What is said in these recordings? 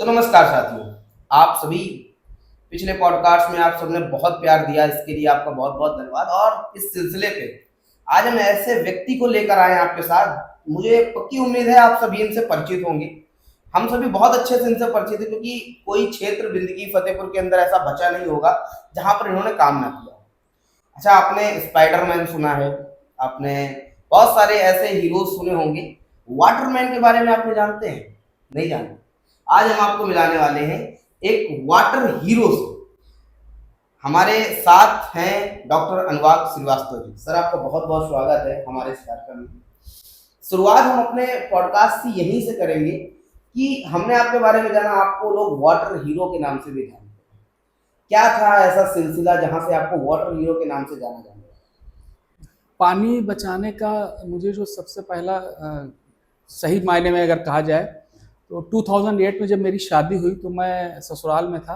तो नमस्कार साथियों, आप सभी पिछले पॉडकास्ट में आप सबने बहुत प्यार दिया, इसके लिए आपका बहुत बहुत धन्यवाद। और इस सिलसिले पे आज हम ऐसे व्यक्ति को लेकर आए हैं आपके साथ। मुझे पक्की उम्मीद है आप सभी इनसे परिचित होंगे। हम सभी बहुत अच्छे से इनसे परिचित हैं, क्योंकि कोई क्षेत्र जिंदगी फतेहपुर के अंदर ऐसा बचा नहीं होगा जहां पर इन्होंने काम ना किया। अच्छा, आपने स्पाइडरमैन सुना है, आपने बहुत सारे ऐसे हीरोज सुने होंगे। वाटरमैन के बारे में आपने जानते हैं? नहीं जानते। आज हम आपको मिलाने वाले हैं एक वाटर हीरो से। हमारे साथ हैं डॉक्टर अनुराग श्रीवास्तव जी। सर, आपका बहुत बहुत स्वागत है हमारे इस कार्यक्रम में। शुरुआत हम अपने पॉडकास्ट से यहीं से करेंगे कि हमने आपके बारे में जाना, आपको लोग वाटर हीरो के नाम से भी जानते हैं। क्या था ऐसा सिलसिला जहां से आपको वाटर हीरो के नाम से जाना जाता है? पानी बचाने का मुझे जो सबसे पहला सही मायने में अगर कहा जाए तो 2008 में जब मेरी शादी हुई तो मैं ससुराल में था,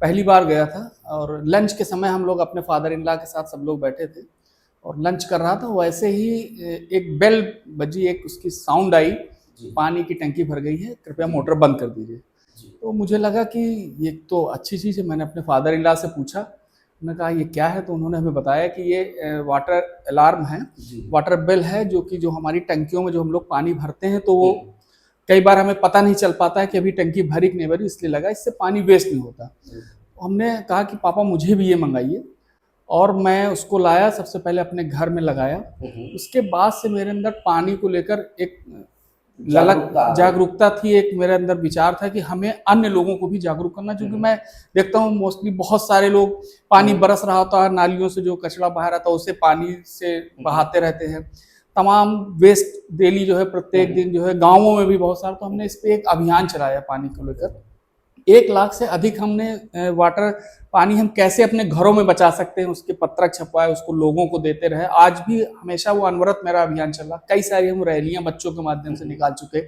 पहली बार गया था। और लंच के समय हम लोग अपने फादर इन लॉ के साथ सब लोग बैठे थे और लंच कर रहा था। वैसे ही एक बेल बजी, एक उसकी साउंड आई, पानी की टंकी भर गई है, कृपया मोटर बंद कर दीजिए। तो मुझे लगा कि ये तो अच्छी चीज़ है। मैंने अपने फादर इन लॉ से पूछा, मैंने कहा ये क्या है, तो उन्होंने हमें बताया कि ये वाटर अलार्म है, वाटर बेल है, जो कि जो हमारी टंकियों में जो हम लोग पानी भरते हैं तो वो कई बार हमें पता नहीं चल पाता है कि अभी टंकी भरी कि नहीं भरी, इसलिए लगा इससे पानी वेस्ट नहीं होता। हमने कहा कि पापा मुझे भी ये मंगाइए, और मैं उसको लाया, सबसे पहले अपने घर में लगाया। उसके बाद से मेरे अंदर पानी को लेकर एक जागरूकता थी, एक मेरे अंदर विचार था कि हमें अन्य लोगों को भी जागरूक करना। क्योंकि मैं देखता हूँ मोस्टली बहुत सारे लोग, पानी बरस रहा होता है, नालियों से जो कचरा बाहर आता है उसे पानी से बहाते रहते हैं। तमाम वेस्ट डेली जो है, प्रत्येक दिन जो है, गाँवों में भी बहुत सारा। तो हमने इस पर एक अभियान चलाया पानी को लेकर। 1 लाख से अधिक हमने वाटर पानी हम कैसे अपने घरों में बचा सकते हैं उसके पत्रक छपवाए, उसको लोगों को देते रहे। आज भी हमेशा वो अनवरत मेरा अभियान चल रहा। कई सारी हम रैलियां बच्चों के माध्यम से निकाल चुके,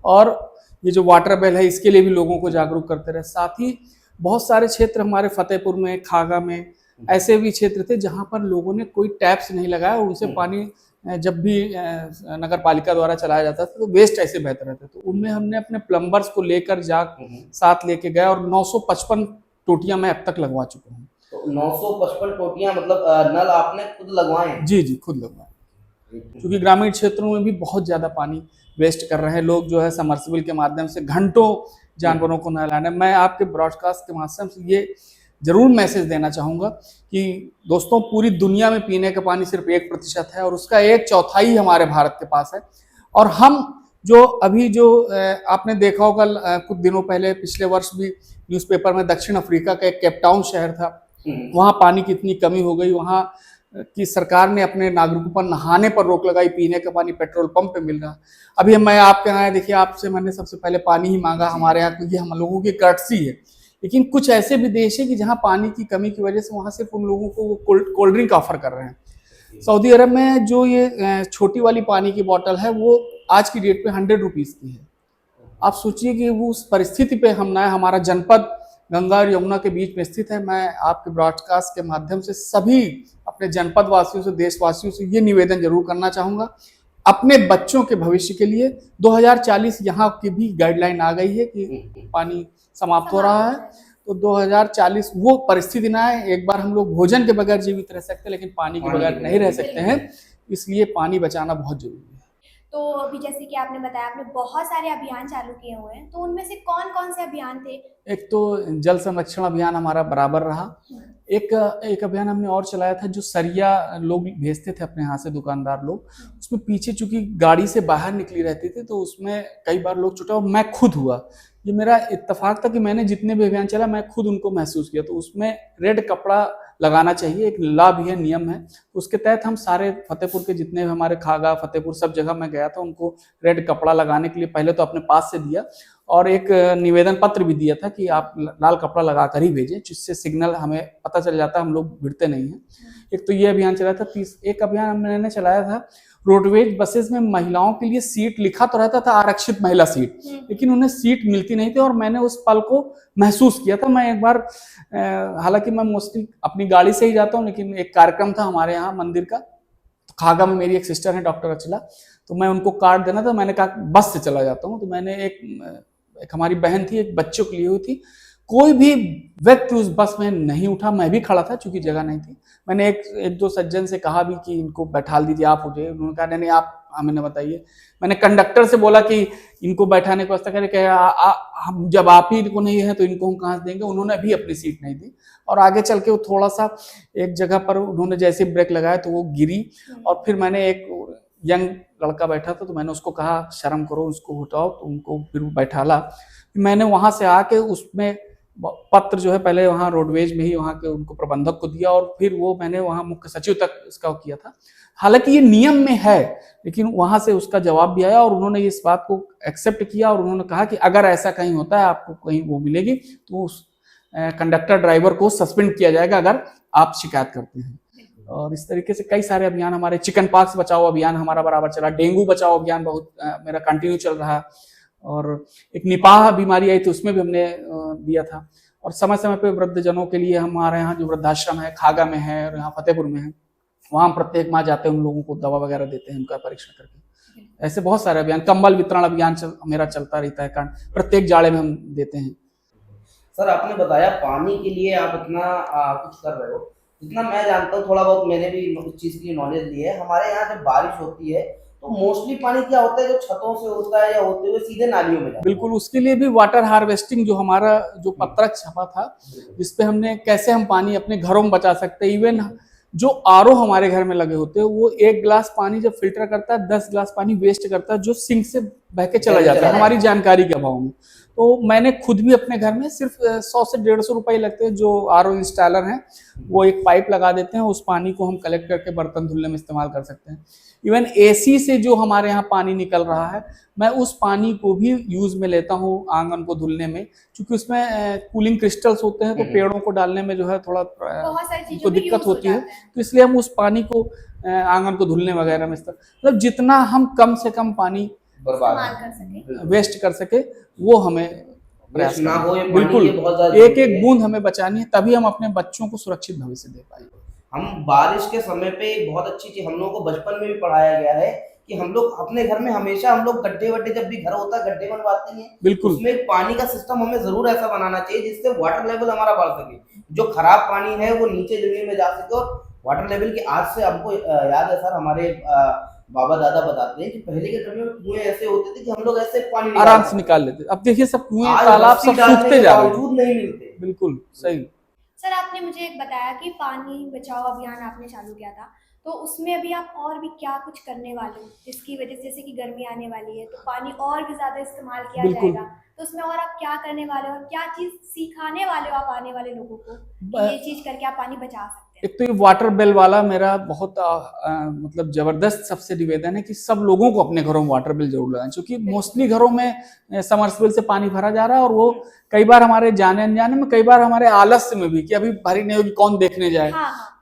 और ये जो वाटर बेल है इसके लिए भी लोगों को जागरूक करते रहे। साथ ही बहुत सारे क्षेत्र हमारे फतेहपुर में, खागा में ऐसे भी क्षेत्र थे जहां पर लोगों ने कोई टैप्स नहीं लगाया, और उनसे पानी जब भी नगर पालिका द्वारा चलाया जाता था तो वेस्ट ऐसे बहते रहते। तो उनमें हमने अपने प्लम्बर्स को लेकर साथ लेके गए, और 955 टोटियां मैं अब तक लगवा चुका हूँ। तो 955 टोटियां, मतलब नल आपने खुद लगवाए हैं? जी जी, खुद लगवाए। क्योंकि ग्रामीण क्षेत्रों में भी बहुत ज्यादा पानी वेस्ट कर रहे हैं लोग, जो है समरसिबल के माध्यम से घंटों जानवरों को नहलाने। मैं आपके ब्रॉडकास्ट के माध्यम से ये जरूर मैसेज देना चाहूंगा कि दोस्तों, पूरी दुनिया में पीने का पानी सिर्फ 1% है, और उसका 1/4 हमारे भारत के पास है। और हम जो अभी जो आपने देखा होगा कुछ दिनों पहले, पिछले वर्ष भी न्यूज़पेपर में, दक्षिण अफ्रीका का एक केपटाउन शहर था, वहाँ पानी की इतनी कमी हो गई, वहाँ की सरकार ने अपने नागरिकों पर नहाने पर रोक लगाई, पीने का पानी पेट्रोल पंप पे मिल रहा। अभी मैं आपके यहाँ, देखिए, आपसे मैंने सबसे पहले पानी ही मांगा, हमारे यहाँ ये हम लोगों की कर्टसी है। लेकिन कुछ ऐसे भी देश है कि जहाँ पानी की कमी की वजह से वहाँ सिर्फ उन लोगों को कोल्ड ड्रिंक ऑफर कर रहे हैं। सऊदी अरब में जो ये छोटी वाली पानी की बोतल है वो आज की डेट पे 100 रुपीज़ की है। आप सोचिए कि वो उस परिस्थिति पे हम ना, हमारा जनपद गंगा और यमुना के बीच में स्थित है। मैं आपके ब्रॉडकास्ट के माध्यम से सभी अपने जनपद वासियों से, देशवासियों से ये निवेदन जरूर करना चाहूँगा, अपने बच्चों के भविष्य के लिए 2040 यहाँ की भी गाइडलाइन आ गई है कि पानी समाप्त हो रहा है। तो 2040 वो परिस्थिति ना आए। एक बार हम लोग भोजन के बगैर जीवित रह सकते हैं, लेकिन पानी के बगैर नहीं रह सकते हैं। इसलिए पानी बचाना बहुत जरूरी है। तो अभी जैसे कि आपने बताया, आपने बहुत सारे अभियान चालू किए हुए हैं, तो उनमें से कौन कौन से अभियान थे? एक तो जल संरक्षण अभियान हमारा बराबर रहा। एक अभियान हमने और चलाया था, जो सरिया लोग भेजते थे अपने यहाँ से, दुकानदार लोग, उसमें पीछे चूंकि गाड़ी से बाहर निकली रहती थी तो उसमें कई बार लोग छूटा, और मैं खुद हुआ। ये मेरा इत्तेफाक था कि मैंने जितने भी अभियान चला मैं खुद उनको महसूस किया। तो उसमें रेड कपड़ा लगाना चाहिए, एक लॉ भी है, नियम है। उसके तहत हम सारे फतेहपुर के जितने भी हमारे खागा, फतेहपुर, सब जगह मैं गया था, उनको रेड कपड़ा लगाने के लिए पहले तो अपने पास से दिया, और एक निवेदन पत्र भी दिया था कि आप लाल कपड़ा लगा कर ही भेजें, जिससे सिग्नल हमें पता चल जाता है, हम लोग भिड़ते नहीं हैं। एक तो ये अभियान चलाया था। एक अभियान मैंने चलाया था, रोडवेज बसेस में महिलाओं के लिए सीट लिखा तो रहता था आरक्षित महिला सीट, लेकिन उन्हें सीट मिलती नहीं थी, और मैंने उस पल को महसूस किया था। मैं एक बार, हालांकि मैं मोस्टली अपनी गाड़ी से ही जाता हूँ, लेकिन एक कार्यक्रम था हमारे यहाँ मंदिर का, तो खागा में मेरी एक सिस्टर है डॉक्टर अर्चला, तो मैं उनको कार्ड देना था। मैंने कहा बस से चला जाता हूँ, तो मैंने एक एक हमारी बहन थी, एक बच्चों के लिए हुई थी। कोई भी व्यक्ति उस बस में नहीं उठा, मैं भी खड़ा था चूंकि जगह नहीं थी। मैंने एक दो सज्जन से कहा भी कि इनको बैठा दीजिए, आप उठे। उन्होंने कहा नहीं आप हमें न बताइए। मैंने कंडक्टर से बोला कि इनको बैठाने को व्यवस्था करें, कहा हम जब आप ही को नहीं है तो इनको हम कहाँ से देंगे। उन्होंने भी अपनी सीट नहीं दी और आगे चल के वो थोड़ा सा एक जगह पर उन्होंने जैसे ब्रेक लगाया तो वो गिरी। और फिर मैंने एक यंग लड़का बैठा था तो मैंने उसको कहा शर्म करो, उसको हटाओ, तो उनको फिर बैठाला। मैंने वहां से आके उसमें पत्र जो है पहले वहाँ रोडवेज में ही वहाँ के उनको प्रबंधक को दिया और फिर वो मैंने वहाँ मुख्य सचिव तक इसका किया था। हालांकि ये नियम में है, लेकिन वहां से उसका जवाब भी आया और उन्होंने इस बात को एक्सेप्ट किया और उन्होंने कहा कि अगर ऐसा कहीं होता है, आपको कहीं वो मिलेगी तो उस कंडक्टर ड्राइवर को सस्पेंड किया जाएगा अगर आप शिकायत करते हैं। और इस तरीके से कई सारे अभियान हमारे, चिकन पॉक्स बचाओ अभियान हमारा बराबर चला, डेंगू बचाओ अभियान बहुत मेरा कंटिन्यू चल रहा है, और एक निपाह बीमारी आई थी उसमें भी हमने दिया था। और समय समय पे वृद्धजनों के लिए हमारे यहाँ जो वृद्धाश्रम है खागा में है और यहाँ फतेहपुर में है, वहाँ हम प्रत्येक माह जाते हैं, उन लोगों को दवा वगैरह देते हैं, उनका परीक्षण करके। ऐसे बहुत सारे अभियान, कंबल वितरण अभियान मेरा चलता रहता है, कारण प्रत्येक जाड़े में हम देते हैं। सर आपने बताया पानी के लिए आप इतना कुछ कर रहे हो, जितना मैं जानता हूँ थोड़ा बहुत मैंने भी उस चीज़ की नॉलेज ली है। हमारे यहाँ जब बारिश होती है तो मोस्टली पानी क्या होता है जो छतों से होता है या होते हुए सीधे नालियों में जाता है। बिल्कुल, उसके लिए भी वाटर हार्वेस्टिंग जो हमारा जो पत्रक छपा था, जिसपे हमने कैसे हम पानी अपने घरों में बचा सकते हैं। इवन जो आरओ हमारे घर में लगे होते हैं वो 1 गिलास पानी जब फिल्टर करता है 10 गिलास पानी वेस्ट करता है, जो सिंक से बह के चला जाता है हमारी जानकारी के अभाव में। तो मैंने खुद भी अपने घर में सिर्फ 100 से 150 रुपए लगते हैं, जो आरओ इंस्टॉलर हैं वो एक पाइप लगा देते हैं, उस पानी को हम कलेक्ट करके बर्तन धुलने में इस्तेमाल कर सकते हैं। इवन एसी से जो हमारे यहाँ पानी निकल रहा है, मैं उस पानी को भी यूज में लेता हूँ आंगन को धुलने में, क्योंकि उसमें कूलिंग क्रिस्टल्स होते हैं तो पेड़ों को डालने में जो है थोड़ा तो दिक्कत होती है, तो इसलिए हम उस पानी को आंगन को धुलने वगैरह में मतलब जितना हम कम से कम पानी वेस्ट कर सके वो हमें प्रयास ना हो। बिल्कुल, एक एक बूंद हमें बचानी है, तभी हम अपने बच्चों को सुरक्षित भविष्य दे पाएंगे। हम बारिश के समय पे एक बहुत अच्छी चीज हम लोगों को बचपन में भी पढ़ाया गया है कि हम लोग अपने घर में हमेशा हम लोग गड्ढे वड्ढे, जब भी घर होता है गड्ढे बनवाते हैं, बिल्कुल उसमें एक पानी का सिस्टम हमें जरूर ऐसा बनाना चाहिए जिससे वाटर लेवल हमारा बढ़ सके, जो खराब पानी है वो नीचे जमीन में जा सके। और वाटर लेवल की आज से हमको याद है सर, हमारे बाबा दादा बताते हैं कि पहले के समय में कुएं ऐसे होते थे कि हम लोग ऐसे पानी आराम से निकाल लेते। अब देखिए सब कुएं तालाब सब सूखते जा रहे हैं, नहीं मिलते। बिल्कुल सही। सर आपने मुझे एक बताया कि पानी बचाओ अभियान आपने चालू किया था, तो उसमें अभी आप और भी क्या कुछ करने वाले हो जिसकी वजह से, जैसे कि गर्मी आने वाली है तो पानी और भी ज्यादा इस्तेमाल किया जाएगा, तो उसमें और आप क्या करने वाले हो और क्या चीज सिखाने वाले हो आप आने वाले लोगों को कि ये चीज करके आप पानी बचा सकते हैं? एक तो ये वाटर बिल वाला मेरा बहुत मतलब जबरदस्त सबसे निवेदन है कि सब लोगों को अपने घरों में वाटर बिल जरूर लगाएं, क्योंकि मोस्टली घरों में समरसेबल से पानी भरा जा रहा है और वो कई बार हमारे जाने अनजाने में, कई बार हमारे आलस्य में भी कि अभी भरी नहीं होगी कौन देखने जाए।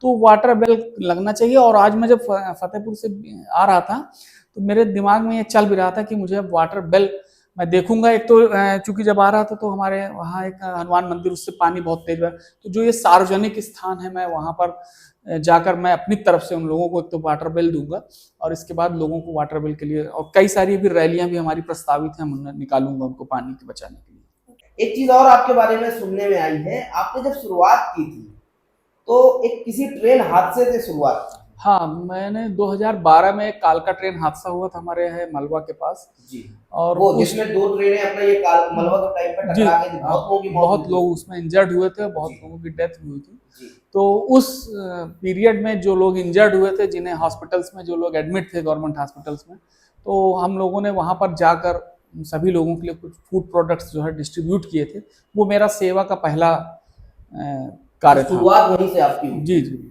तो वाटर बिल लगना चाहिए। और आज मैं जब फतेहपुर से आ रहा था तो मेरे दिमाग में ये चल भी रहा था कि मुझे वाटर बिल मैं देखूंगा। एक तो चूंकि जब आ रहा था तो हमारे वहाँ एक हनुमान मंदिर, उससे पानी बहुत तेज है, तो जो ये सार्वजनिक स्थान है मैं वहाँ पर जाकर मैं अपनी तरफ से उन लोगों को एक तो वाटर बिल दूंगा और इसके बाद लोगों को वाटर बिल के लिए, और कई सारी भी रैलियां भी हमारी प्रस्तावित है, हम निकालूंगा उनको पानी के बचाने के लिए। एक चीज और आपके बारे में सुनने में आई है, आपने जब शुरुआत की थी तो एक किसी ट्रेन हादसे से शुरुआत की। हाँ, मैंने 2012 में कालका ट्रेन हादसा हुआ था हमारे यहाँ मलवा के पास जी, और वो जिसमें 2 ट्रेनें अपना ये मलवा के टाइम पे टकरा गई थी, बहुत लोग उसमें इंजर्ड हुए थे, बहुत लोगों की डेथ हुई थी। तो उस पीरियड में जो लोग इंजर्ड हुए थे, जिन्हें हॉस्पिटल्स में जो लोग एडमिट थे गवर्नमेंट हॉस्पिटल्स में, तो हम लोगों ने वहाँ पर जाकर सभी लोगों के लिए कुछ फूड प्रोडक्ट्स जो है डिस्ट्रीब्यूट किए थे। वो मेरा सेवा का पहला कार्य था। शुरुआत वहीं से आपकी हुई? जी जी।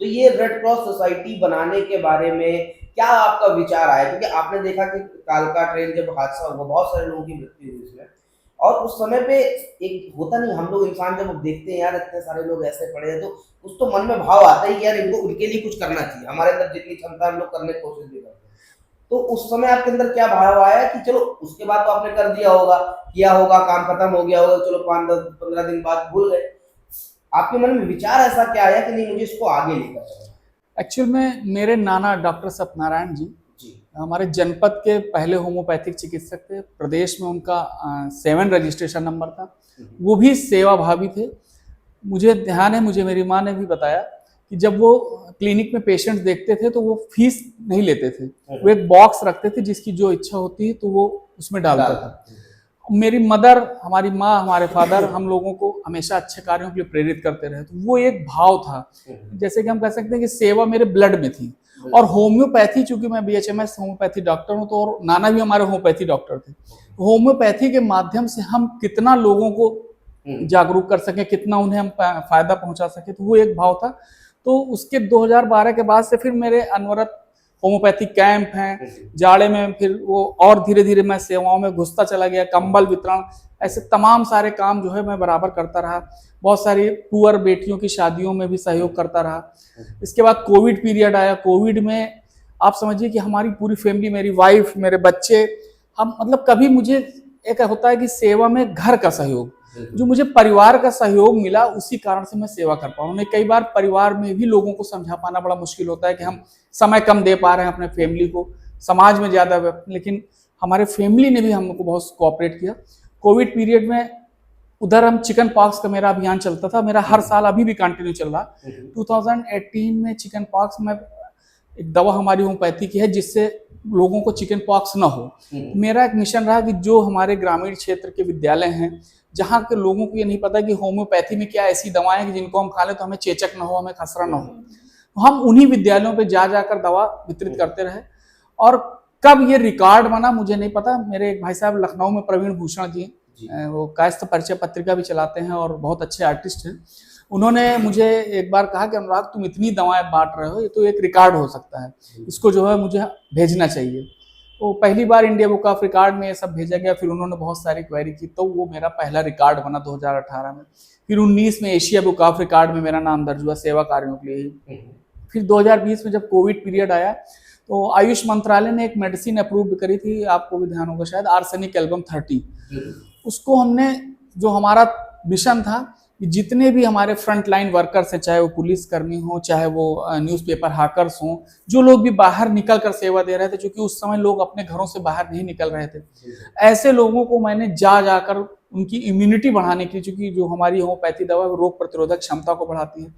तो ये रेड क्रॉस सोसाइटी बनाने के बारे में क्या आपका विचार आया? क्योंकि आपने देखा कि कालका ट्रेन जब हादसा हुआ बहुत सारे लोगों की मृत्यु हुई इसमें, और उस समय पे एक होता नहीं, हम लोग इंसान जब देखते हैं यार इतने सारे लोग ऐसे पड़े हैं तो उस तो मन में भाव आता है कि यार इनको उनके लिए कुछ करना चाहिए, हमारे अंदर जितनी क्षमता हम लोग करने की कोशिश भी करते हैं। तो उस समय आपके अंदर क्या भाव आया कि चलो, उसके बाद तो आपने कर दिया होगा, किया होगा, काम खत्म हो गया होगा, चलो 5-10-15 दिन बाद भूल गए, आपके मन में विचार ऐसा क्या आया कि नहीं मुझे इसको आगे लेकर चलना? एक्चुअल में मेरे नाना डॉक्टर सत्यनारायण जी हमारे जनपद के पहले होम्योपैथिक चिकित्सक थे। प्रदेश में उनका 7 रजिस्ट्रेशन नंबर था। वो भी सेवा भावी थे। मुझे ध्यान है, मुझे मेरी माँ ने भी बताया कि जब वो क्लिनिक में पेशेंट देखते थे तो वो फीस नहीं लेते थे, वो एक बॉक्स रखते थे जिसकी जो इच्छा होती है तो वो उसमें डालता था। मेरी मदर, हमारी माँ, हमारे फादर हम लोगों को हमेशा अच्छे कार्यों के लिए प्रेरित करते रहे, तो वो एक भाव था। जैसे कि हम कह सकते हैं कि सेवा मेरे ब्लड में थी। और होम्योपैथी, चूंकि मैं BHMS होम्योपैथी डॉक्टर हूँ, तो और नाना भी हमारे होम्योपैथी डॉक्टर थे। होम्योपैथी के माध्यम से हम कितना लोगों को जागरूक कर सके, कितना उन्हें हम फायदा पहुंचा सके, तो वो एक भाव था। तो उसके 2012 के बाद से फिर मेरे अनवरत होम्योपैथिक कैंप हैं, जाड़े में फिर वो और धीरे धीरे मैं सेवाओं में घुसता चला गया। कंबल वितरण, ऐसे तमाम सारे काम जो है मैं बराबर करता रहा। बहुत सारी पुअर बेटियों की शादियों में भी सहयोग करता रहा। इसके बाद कोविड पीरियड आया। कोविड में आप समझिए कि हमारी पूरी फैमिली, मेरी वाइफ, मेरे बच्चे, हम मतलब कभी मुझे एक होता है कि सेवा में घर का सहयोग, जो मुझे परिवार का सहयोग मिला, उसी कारण से मैं सेवा कर पाऊँ। उन्हें कई बार परिवार में भी लोगों को समझा पाना बड़ा मुश्किल होता है कि हम समय कम दे पा रहे हैं अपने फैमिली को, समाज में ज़्यादा, लेकिन हमारे फैमिली ने भी हमको बहुत कोऑपरेट किया। कोविड पीरियड में उधर हम चिकन पॉक्स का मेरा अभियान चलता था, मेरा हर साल अभी भी कंटिन्यू चल रहा। 2018 में चिकन पॉक्स में एक दवा हमारी होम्योपैथी की है जिससे लोगों को चिकन पॉक्स ना हो। मेरा एक मिशन रहा कि जो हमारे ग्रामीण क्षेत्र के विद्यालय हैं, जहाँ के लोगों को ये नहीं पता कि होम्योपैथी में क्या ऐसी दवाएं हैं कि जिनको हम खा लें तो हमें चेचक ना हो, हमें खसरा ना हो, तो हम उन्हीं विद्यालयों पे जा जाकर दवा वितरित करते रहे। और कब ये रिकॉर्ड बना मुझे नहीं पता। मेरे एक भाई साहब लखनऊ में, प्रवीण भूषण जी, वो कायस्थ परिचय पत्रिका भी चलाते हैं और बहुत अच्छे आर्टिस्ट हैं। उन्होंने मुझे एक बार कहा कि अनुराग, तुम इतनी दवाएं बांट रहे हो, ये तो एक रिकॉर्ड हो सकता है, इसको जो है मुझे भेजना चाहिए। तो पहली बार इंडिया बुक ऑफ रिकॉर्ड में ये सब भेजा गया। फिर उन्होंने बहुत सारी क्वेरी की, तो वो मेरा पहला रिकॉर्ड बना 2018 में। फिर 19 में एशिया बुक ऑफ रिकॉर्ड में मेरा नाम दर्ज हुआ सेवा कार्यों के लिए। फिर 2020 में जब कोविड पीरियड आया तो आयुष मंत्रालय ने एक मेडिसिन अप्रूव करी थी, आपको भी ध्यान होगा शायद, आर्सेनिक एल्बम 30। उसको हमने, जो हमारा मिशन था कि जितने भी हमारे फ्रंट लाइन वर्कर्स हैं, चाहे वो पुलिस कर्मी हो, चाहे वो न्यूज़पेपर हाकर्स हों, जो लोग भी बाहर निकल कर सेवा दे रहे थे, क्योंकि उस समय लोग अपने घरों से बाहर नहीं निकल रहे थे, ऐसे लोगों को मैंने जाकर उनकी इम्यूनिटी बढ़ाने की, चूंकि जो हमारी होम्योपैथी दवा है रोग प्रतिरोधक क्षमता को बढ़ाती है,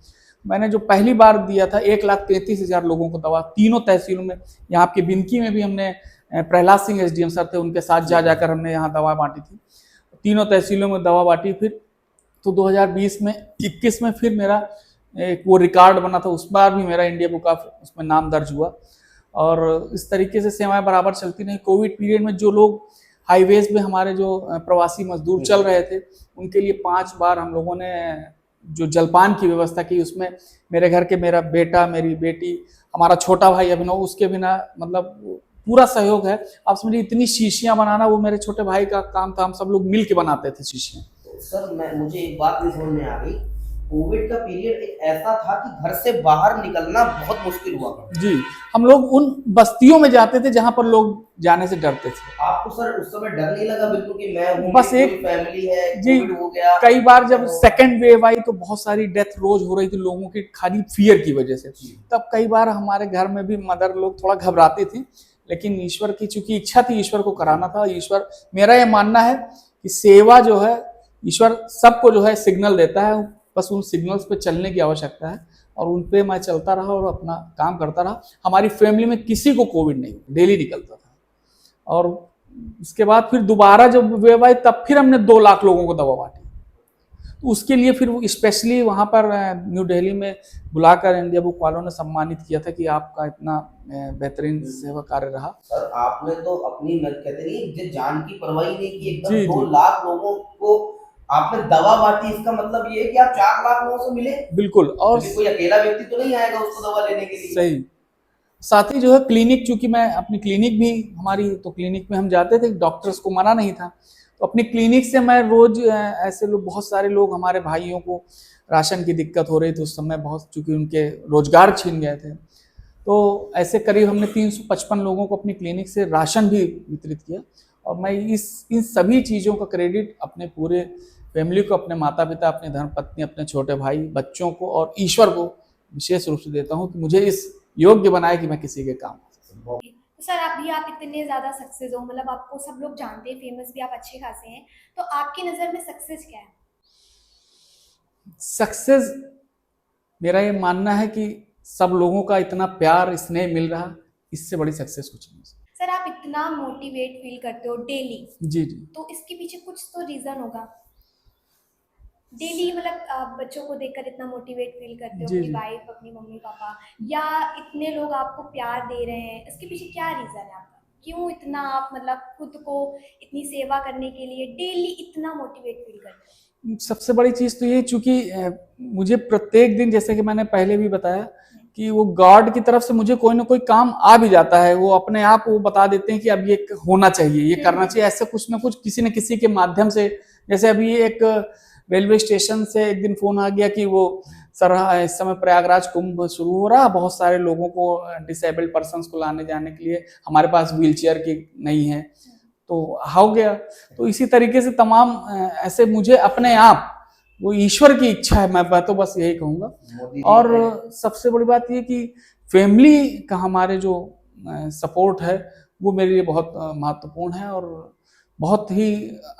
मैंने जो पहली बार दिया था 1,33,000 लोगों को दवा, तीनों तहसीलों में। यहाँ आपके बिनकी में भी हमने प्रहलाद सिंह SDM सर थे, उनके साथ जाकर हमने यहाँ दवा बांटी थी, तीनों तहसीलों में दवा बांटी। फिर तो 2020 में 21 में फिर मेरा एक वो रिकॉर्ड बना था, उस बार भी मेरा इंडिया बुक ऑफ उसमें नाम दर्ज हुआ। और इस तरीके से सेवाएं बराबर चलती रही। कोविड पीरियड में जो लोग हाईवेज में हमारे जो प्रवासी मजदूर चल रहे थे, उनके लिए 5 बार हम लोगों ने जो जलपान की व्यवस्था की, उसमें मेरे घर के मेरा बेटा, मेरी बेटी, हमारा छोटा भाई अभिनव, उसके बिना मतलब पूरा सहयोग है। आप समझिए इतनी शीशियां बनाना वो मेरे छोटे भाई का काम था, हम सब लोग मिल के बनाते थे शीशियां। सर मुझे एक बात नहीं समझ में आ गई, कोविड का पीरियड एक ऐसा था कि घर से बाहर निकलना बहुत मुश्किल हुआ था। जी, हम लोग उन बस्तियों में जाते थे जहां पर लोग जाने से डरते थे। आपको सर उस समय डर नहीं लगा बिल्कुल कि मैं हूं, बस एक फैमिली है, जी, कोविड हो गया? कई बार जब सेकंड वेव आई तो बहुत सारी डेथ रोज हो रही थी लोगों की, खाली फियर की वजह से। तब कई बार हमारे घर में भी मदर लोग थोड़ा घबराती थी, लेकिन ईश्वर की चूंकि इच्छा थी, ईश्वर को कराना था। ईश्वर, मेरा ये मानना है कि सेवा जो है, ईश्वर सबको जो है सिग्नल देता है, बस उन सिग्नल्स पे चलने की आवश्यकता है। और उन पे मैं चलता रहा और अपना काम करता रहा। हमारी फैमिली में किसी को कोविड नहीं, डेली निकलता था। और उसके बाद फिर दोबारा जब वेव आई तब फिर हमने 2 लाख लोगों को दवा बांटी। तो उसके लिए फिर स्पेशली वहाँ पर न्यू दिल्ली में बुलाकर इंडिया बुक वालों ने सम्मानित किया था कि आपका इतना बेहतरीन सेवा कार्य रहा। सर आपने तो अपनी कहते नहीं जान की परवाह नहीं की, एकदम जी, 2 लाख लोगों को आपने दवा बांटी। इसका मतलब ये है कि आप 4 लाख लोगों से मिले। बिल्कुल। और कोई अकेला व्यक्ति तो नहीं आएगा उसको दवा लेने के लिए। सही। साथ ही जो है क्लिनिक, चूंकि मैं अपनी क्लिनिक भी हमारी, तो क्लिनिक में हम जाते थे, डॉक्टर्स को मना नहीं था, तो अपनी क्लिनिक से मैं रोज ऐसे लोग, बहुत सारे लोग, हमारे भाइयों को राशन की दिक्कत हो रही थी उस समय बहुत, चूंकि उनके रोजगार छीन गए थे, तो ऐसे करीब हमने 355 लोगों को अपनी क्लिनिक से राशन भी वितरित किया। और मैं इन सभी चीज़ों का क्रेडिट अपने पूरे फैमिली को, अपने माता पिता, अपने धर्मपत्नी, अपने छोटे भाई, बच्चों को और ईश्वर को विशेष रूप से देता हूँ कि मुझे इस योग्य बनाए कि मैं किसी के काम। सर अभी आप इतने ज़्यादा सक्सेस हो, मतलब आपको सब लोग जानते हैं, फेमस भी आप अच्छे खासे हैं, तो आपकी नज़र में सक्सेस क्या है? सक्सेस, मेरा ये मानना है कि सब लोगों का इतना प्यार स्नेह मिल रहा, इससे बड़ी सक्सेस कुछ नहीं। सर आप इतना मोटिवेट फील करते हो डेली, जी जी। तो इसके पीछे कुछ तो रीज़न होगा। डेली मतलब आप बच्चों को देखकर इतना मोटिवेट फील करते हो, जी अपनी जी। वाइफ, अपनी मम्मी पापा, या इतने लोग आपको प्यार दे रहे हैं, इसके पीछे क्या रीज़न है आपका? क्यों इतना आप मतलब खुद को इतनी सेवा करने के लिए डेली इतना मोटिवेट फील करते हो? सबसे बड़ी चीज तो ये, चूंकि मुझे प्रत्येक दिन, जैसे कि मैंने पहले भी बताया, कि वो गॉड की तरफ से मुझे कोई ना कोई काम आ भी जाता है, वो अपने आप वो बता देते हैं कि अब ये होना चाहिए, ये करना चाहिए, ऐसे कुछ ना कुछ किसी न किसी के माध्यम से। जैसे अभी एक रेलवे स्टेशन से एक दिन फोन आ गया कि वो सर इस समय प्रयागराज कुंभ शुरू हो रहा, बहुत सारे लोगों को, डिसेबल्ड पर्सन्स को लाने जाने के लिए हमारे पास व्हील चेयर की नहीं है, तो हो गया। तो इसी तरीके से तमाम ऐसे मुझे अपने आप, वो ईश्वर की इच्छा है, मैं तो बस यही कहूँगा। और सबसे बड़ी बात ये कि फैमिली का हमारे जो सपोर्ट है वो मेरे लिए बहुत महत्वपूर्ण है, और बहुत ही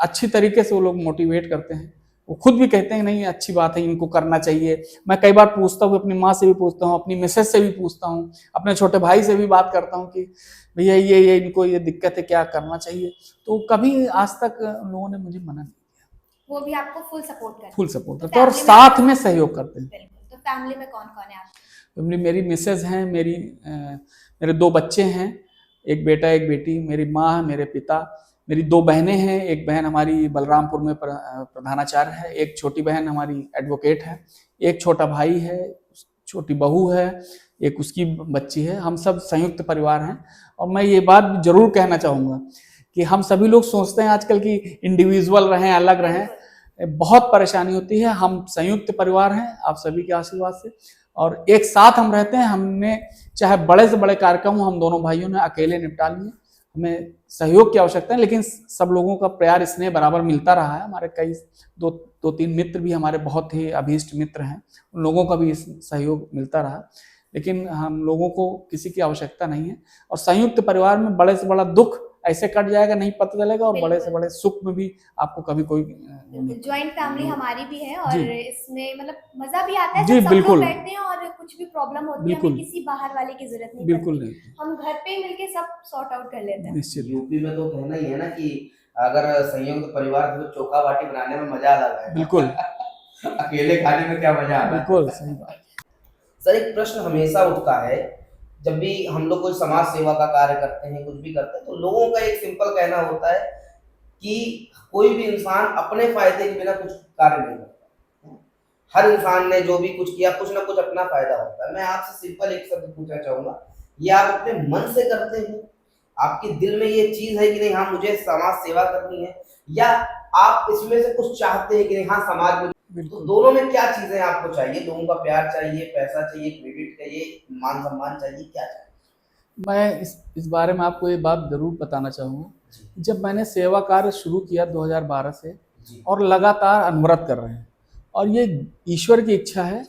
अच्छी तरीके से वो लोग मोटिवेट करते हैं। वो खुद भी कहते हैं नहीं अच्छी बात है, इनको करना चाहिए। मैं कई बार पूछता हूँ, अपनी माँ से भी पूछता हूँ, अपनी मिसेज से भी पूछता हूँ, अपने छोटे भाई से भी बात करता हूँ कि भैया ये इनको ये दिक्कत है, क्या करना चाहिए। तो कभी आज तक लोगों ने मुझे मना नहीं किया, वो भी आपको फुल सपोर्ट करते हैं? फुल सपोर्ट तो करते हैं और फैमिली साथ में सहयोग करते हैं। बिल्कुल। तो फैमिली में कौन कौन है आपके? मेरी मिसेज हैं, मेरे 2 बच्चे हैं, एक बेटा एक बेटी, मेरी माँ, मेरे पिता, मेरी 2 बहनें हैं, एक बहन हमारी बलरामपुर में प्रधानाचार्य है, एक छोटी बहन हमारी एडवोकेट है, एक छोटा भाई है, छोटी बहू है, एक उसकी बच्ची है। हम सब संयुक्त परिवार हैं। और मैं ये बात जरूर कहना चाहूँगा कि हम सभी लोग सोचते हैं आजकल कि इंडिविजुअल रहें, अलग रहें, बहुत परेशानी होती है। हम संयुक्त परिवार हैं आप सभी के आशीर्वाद से, और एक साथ हम रहते हैं। हमने चाहे बड़े से बड़े कार्यक्रम हम दोनों भाइयों ने अकेले निपटा लिए। हमें सहयोग की आवश्यकता है, लेकिन सब लोगों का प्यार स्नेह बराबर मिलता रहा है। हमारे कई 2-3 मित्र भी हमारे बहुत ही अभीष्ट मित्र हैं, उन लोगों का भी सहयोग मिलता रहा। लेकिन हम लोगों को किसी की आवश्यकता नहीं है, और संयुक्त परिवार में बड़े से बड़ा दुख ऐसे कट जाएगा नहीं पता चलेगा, और बड़े से बड़े सुख में भी आपको कभी कोई ज्वाइंट फैमिली हमारी भी है, और इसमें मतलब मजा भी आता है जी, जब सब बिल्कुल। लोग बैठते हैं, और कुछ भी प्रॉब्लम होती है हमें किसी बाहर वाले की जरूरत नहीं बिल्कुल पड़ती, नहीं, हम घर पे ही मिलके सब सॉर्ट आउट कर लेते हैं। निश्चित। यूपी में तो कहना ही है ना कि अगर संयुक्त परिवार तो चोखा बाटी बनाने में मजा अलग है। बिल्कुल। अकेले खाने में क्या मजा आता है। बिल्कुल सही बात। सर एक प्रश्न हमेशा उठता है, जब भी हम लोग कोई समाज सेवा का कार्य करते हैं, कुछ भी करते हैं, तो लोगों का एक सिंपल कहना होता है कि कोई भी इंसान अपने फायदे के बिना कुछ कार्य नहीं करता। हर इंसान ने जो भी कुछ किया, कुछ ना कुछ अपना फायदा होता है। मैं आपसे सिंपल एक शब्द पूछना चाहूंगा, ये आप अपने मन से करते हैं? आपके दिल में ये चीज है कि नहीं हाँ मुझे समाज सेवा करनी है, या आप इसमें से कुछ चाहते हैं कि नहीं हाँ समाज में? तो दोनों में क्या चीजें आपको चाहिए? लोगों का प्यार चाहिए, पैसा चाहिए, क्रेडिट चाहिए, मान सम्मान चाहिए, क्या चाहिए? मैं इस बारे में आपको ये बात जरूर बताना चाहूँगा। जब मैंने सेवा कार्य शुरू किया 2012 से, और लगातार अनवरत कर रहे हैं, और ये ईश्वर की इच्छा है।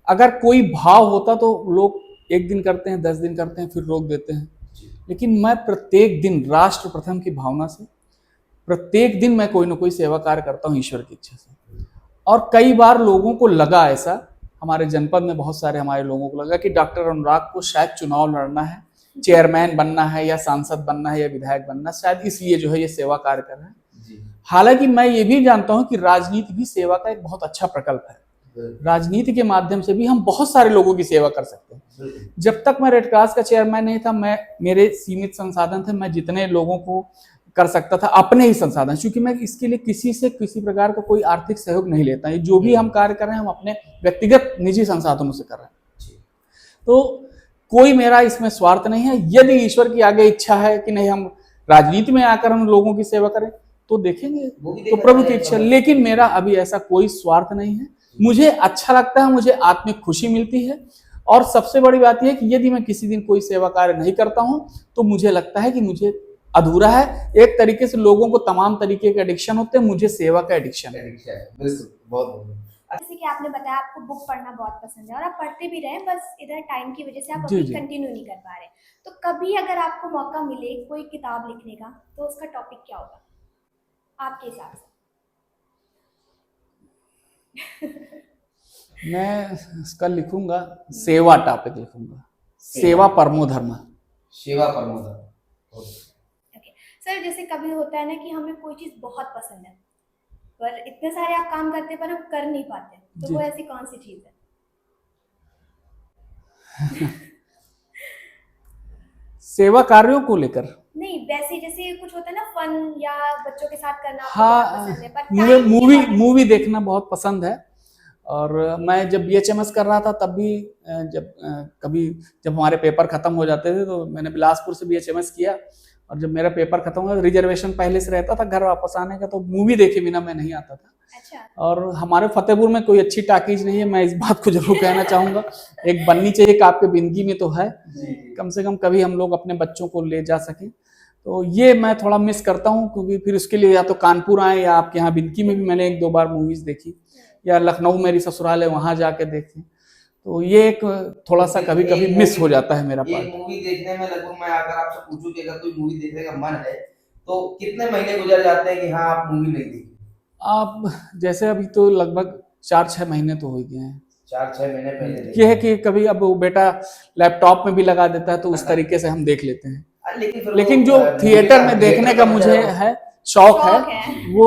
अगर कोई भाव होता तो लोग 1 दिन करते हैं, 10 दिन करते हैं, फिर रोक देते हैं, लेकिन मैं प्रत्येक दिन राष्ट्र प्रथम की भावना से प्रत्येक दिन मैं कोई ना कोई सेवा कार्य करता हूँ ईश्वर की इच्छा से। और कई बार लोगों को लगा ऐसा, हमारे जनपद में बहुत सारे हमारे लोगों को लगा कि डॉक्टर अनुराग को शायद चुनाव लड़ना है, चेयरमैन बनना है, या सांसद बनना है, या विधायक बनना, शायद इसलिए जो है ये सेवा कार्य कर रहे हैं। हालांकि मैं ये भी जानता हूं कि राजनीति भी सेवा का एक बहुत अच्छा प्रकल्प है। राजनीति के माध्यम से भी हम बहुत सारे लोगों की सेवा कर सकते हैं। जब तक मैं रेड क्रॉस का चेयरमैन नहीं था, मेरे सीमित संसाधन थे, मैं जितने लोगों को कर सकता था अपने ही संसाधन, क्योंकि मैं इसके लिए किसी से किसी प्रकार का कोई आर्थिक सहयोग नहीं लेता। ये जो भी हम कार्य कर रहे हैं हम अपने व्यक्तिगत निजी संसाधनों से कर रहे हैं, तो कोई मेरा इसमें स्वार्थ नहीं है। यदि ईश्वर की आगे इच्छा है कि नहीं हम राजनीति में आकर हम लोगों की सेवा करें तो देखेंगे, तो प्रभु की इच्छा। लेकिन मेरा अभी ऐसा कोई स्वार्थ नहीं है। मुझे अच्छा लगता है, मुझे आत्मिक खुशी मिलती है, और सबसे बड़ी बात यह है कि यदि मैं किसी दिन कोई सेवा कार्य नहीं करता हूं तो मुझे लगता है कि मुझे अधूरा है। एक तरीके से लोगों को तमाम तरीके के एडिक्शन होते हैं, मुझे सेवा का एडिक्शन है। बिल्कुल, बहुत जैसे कि आपने बताया आपको बुक पढ़ना बहुत पसंद है और आप पढ़ते भी रहे, बस इधर टाइम की वजह से आप जी अभी जी। कंटिन्यू नहीं कर पा रहे। तो कभी अगर आपको मौका मिले कोई किताब लिखने का, तो उसका टॉपिक क्या होगा आपके हिसाब से? मैं इसका लिखूंगा, सेवा टॉपिक लिखूंगा, सेवा परमो धर्म। सेवा परमो धर्म। ओके सर, जैसे कभी होता है ना कि हमें कोई चीज़ बहुत पसंद है पर इतने सारे आप काम करते हैं पर हम कर नहीं पाते, तो जी। वो ऐसी कौन सी चीज़ है? सेवा कार्यों को लेकर। नहीं, वैसे जैसे कुछ होता है ना फन या बच्चों के साथ करना आपको बहुत हाँ, पसंद है पर मुझे टाइम की मूवी shortage मूवी से- देखना बहुत पसंद है। और मैं जब बीएचएमएस कर रहा था तब भी कभी जब हमारे पेपर खत्म हो जाते थे तो मैंने बिलासपुर से बीएचएमएस किया, और जब मेरा पेपर खत्म हुआ रिजर्वेशन पहले से रहता था घर वापस आने का, तो मूवी देखे बिना मैं नहीं आता था। अच्छा। और हमारे फतेहपुर में कोई अच्छी टाकीज नहीं है, मैं इस बात को जरूर कहना चाहूंगा। एक बननी चाहिए कि आपके जिंदगी में तो है, कम से कम कभी हम लोग अपने बच्चों को ले जा सकें। तो ये मैं थोड़ा मिस करता हूँ, क्योंकि फिर उसके लिए या तो कानपुर आए या आपके यहाँ बिनकी में भी मैंने 1-2 बार मूवीज देखी, या लखनऊ मेरी ससुराल है वहां जाके देखी। तो ये एक थोड़ा सा कभी कभी मिस हो जाता है मेरा ये पार्ट। मूवी देखने में लगभग मैं अगर आपसे पूछूं कि अगर कोई मूवी देखने का मन है तो कितने महीने गुजर जाते हैं कि हाँ आप मूवी नहीं देखी? आप जैसे अभी तो लगभग 4-6 महीने तो हो गए हैं। 4-6 महीने पहले देखी। ये है कि कभी अब वो बेटा लैपटॉप में भी लगा देता है तो उस तरीके से हम देख लेते हैं। लेकिन जो थिएटर में देखने का मुझे है शौक है, वो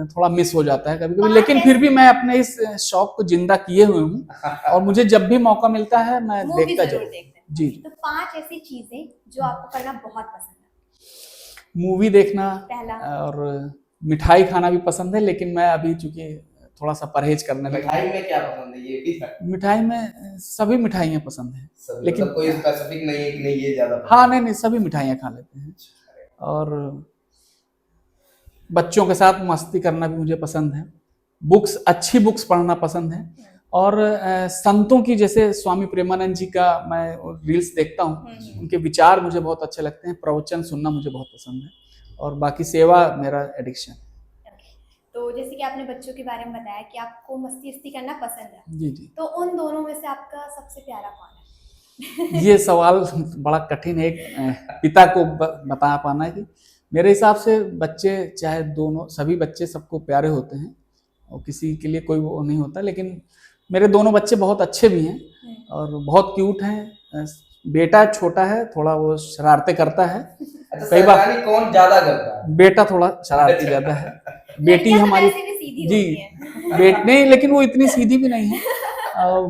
थोड़ा मिस हो जाता है कभी कभी, लेकिन फिर भी मैं अपने इस शौक को जिंदा किए हुए हूँ, और मुझे जब भी मौका मिलता है मैं मूवी देखता जरूर जरूर। देखते हैं। जी। तो 5 ऐसी चीजें जो आपको करना बहुत पसंद है। मूवी देखना पहला। और मिठाई खाना भी पसंद है, लेकिन मैं अभी चूंकि थोड़ा सा परहेज करने लगा। मिठाई में क्या पसंद है ये भी था? मिठाई में सभी मिठाइयाँ पसंद है, लेकिन मतलब कोई स्पेसिफिक नहीं है कि नहीं ये ज्यादा हाँ नहीं सभी मिठाइयाँ खा लेते हैं। और बच्चों के साथ मस्ती करना भी मुझे पसंद है, बुक्स अच्छी बुक्स पढ़ना पसंद है, और संतों की जैसे स्वामी प्रेमानंद जी का मैं रील्स देखता हूँ, उनके विचार मुझे बहुत अच्छे लगते हैं, प्रवचन सुनना मुझे बहुत पसंद है, और बाकी सेवा मेरा एडिक्शन। तो जैसे कि आपने बच्चों के बारे में बताया कि आपको मस्ती करना पसंद है, जी जी। तो उन दोनों में से आपका सबसे प्यारा कौन है? ये सवाल बड़ा कठिन है एक पिता को बता पाना है। कि मेरे हिसाब से बच्चे चाहे दोनों सभी बच्चे सबको प्यारे होते हैं, और किसी के लिए कोई वो नहीं होता, लेकिन मेरे दोनों बच्चे बहुत अच्छे भी हैं और बहुत क्यूट हैं। बेटा छोटा है, थोड़ा वो शरारतें करता है। अच्छा, कई बार शैतानी कौन ज्यादा करता है? बेटा थोड़ा शरारती ज्यादा है। बेटी हमारी जी बेट नहीं, लेकिन वो इतनी सीधी भी नहीं है।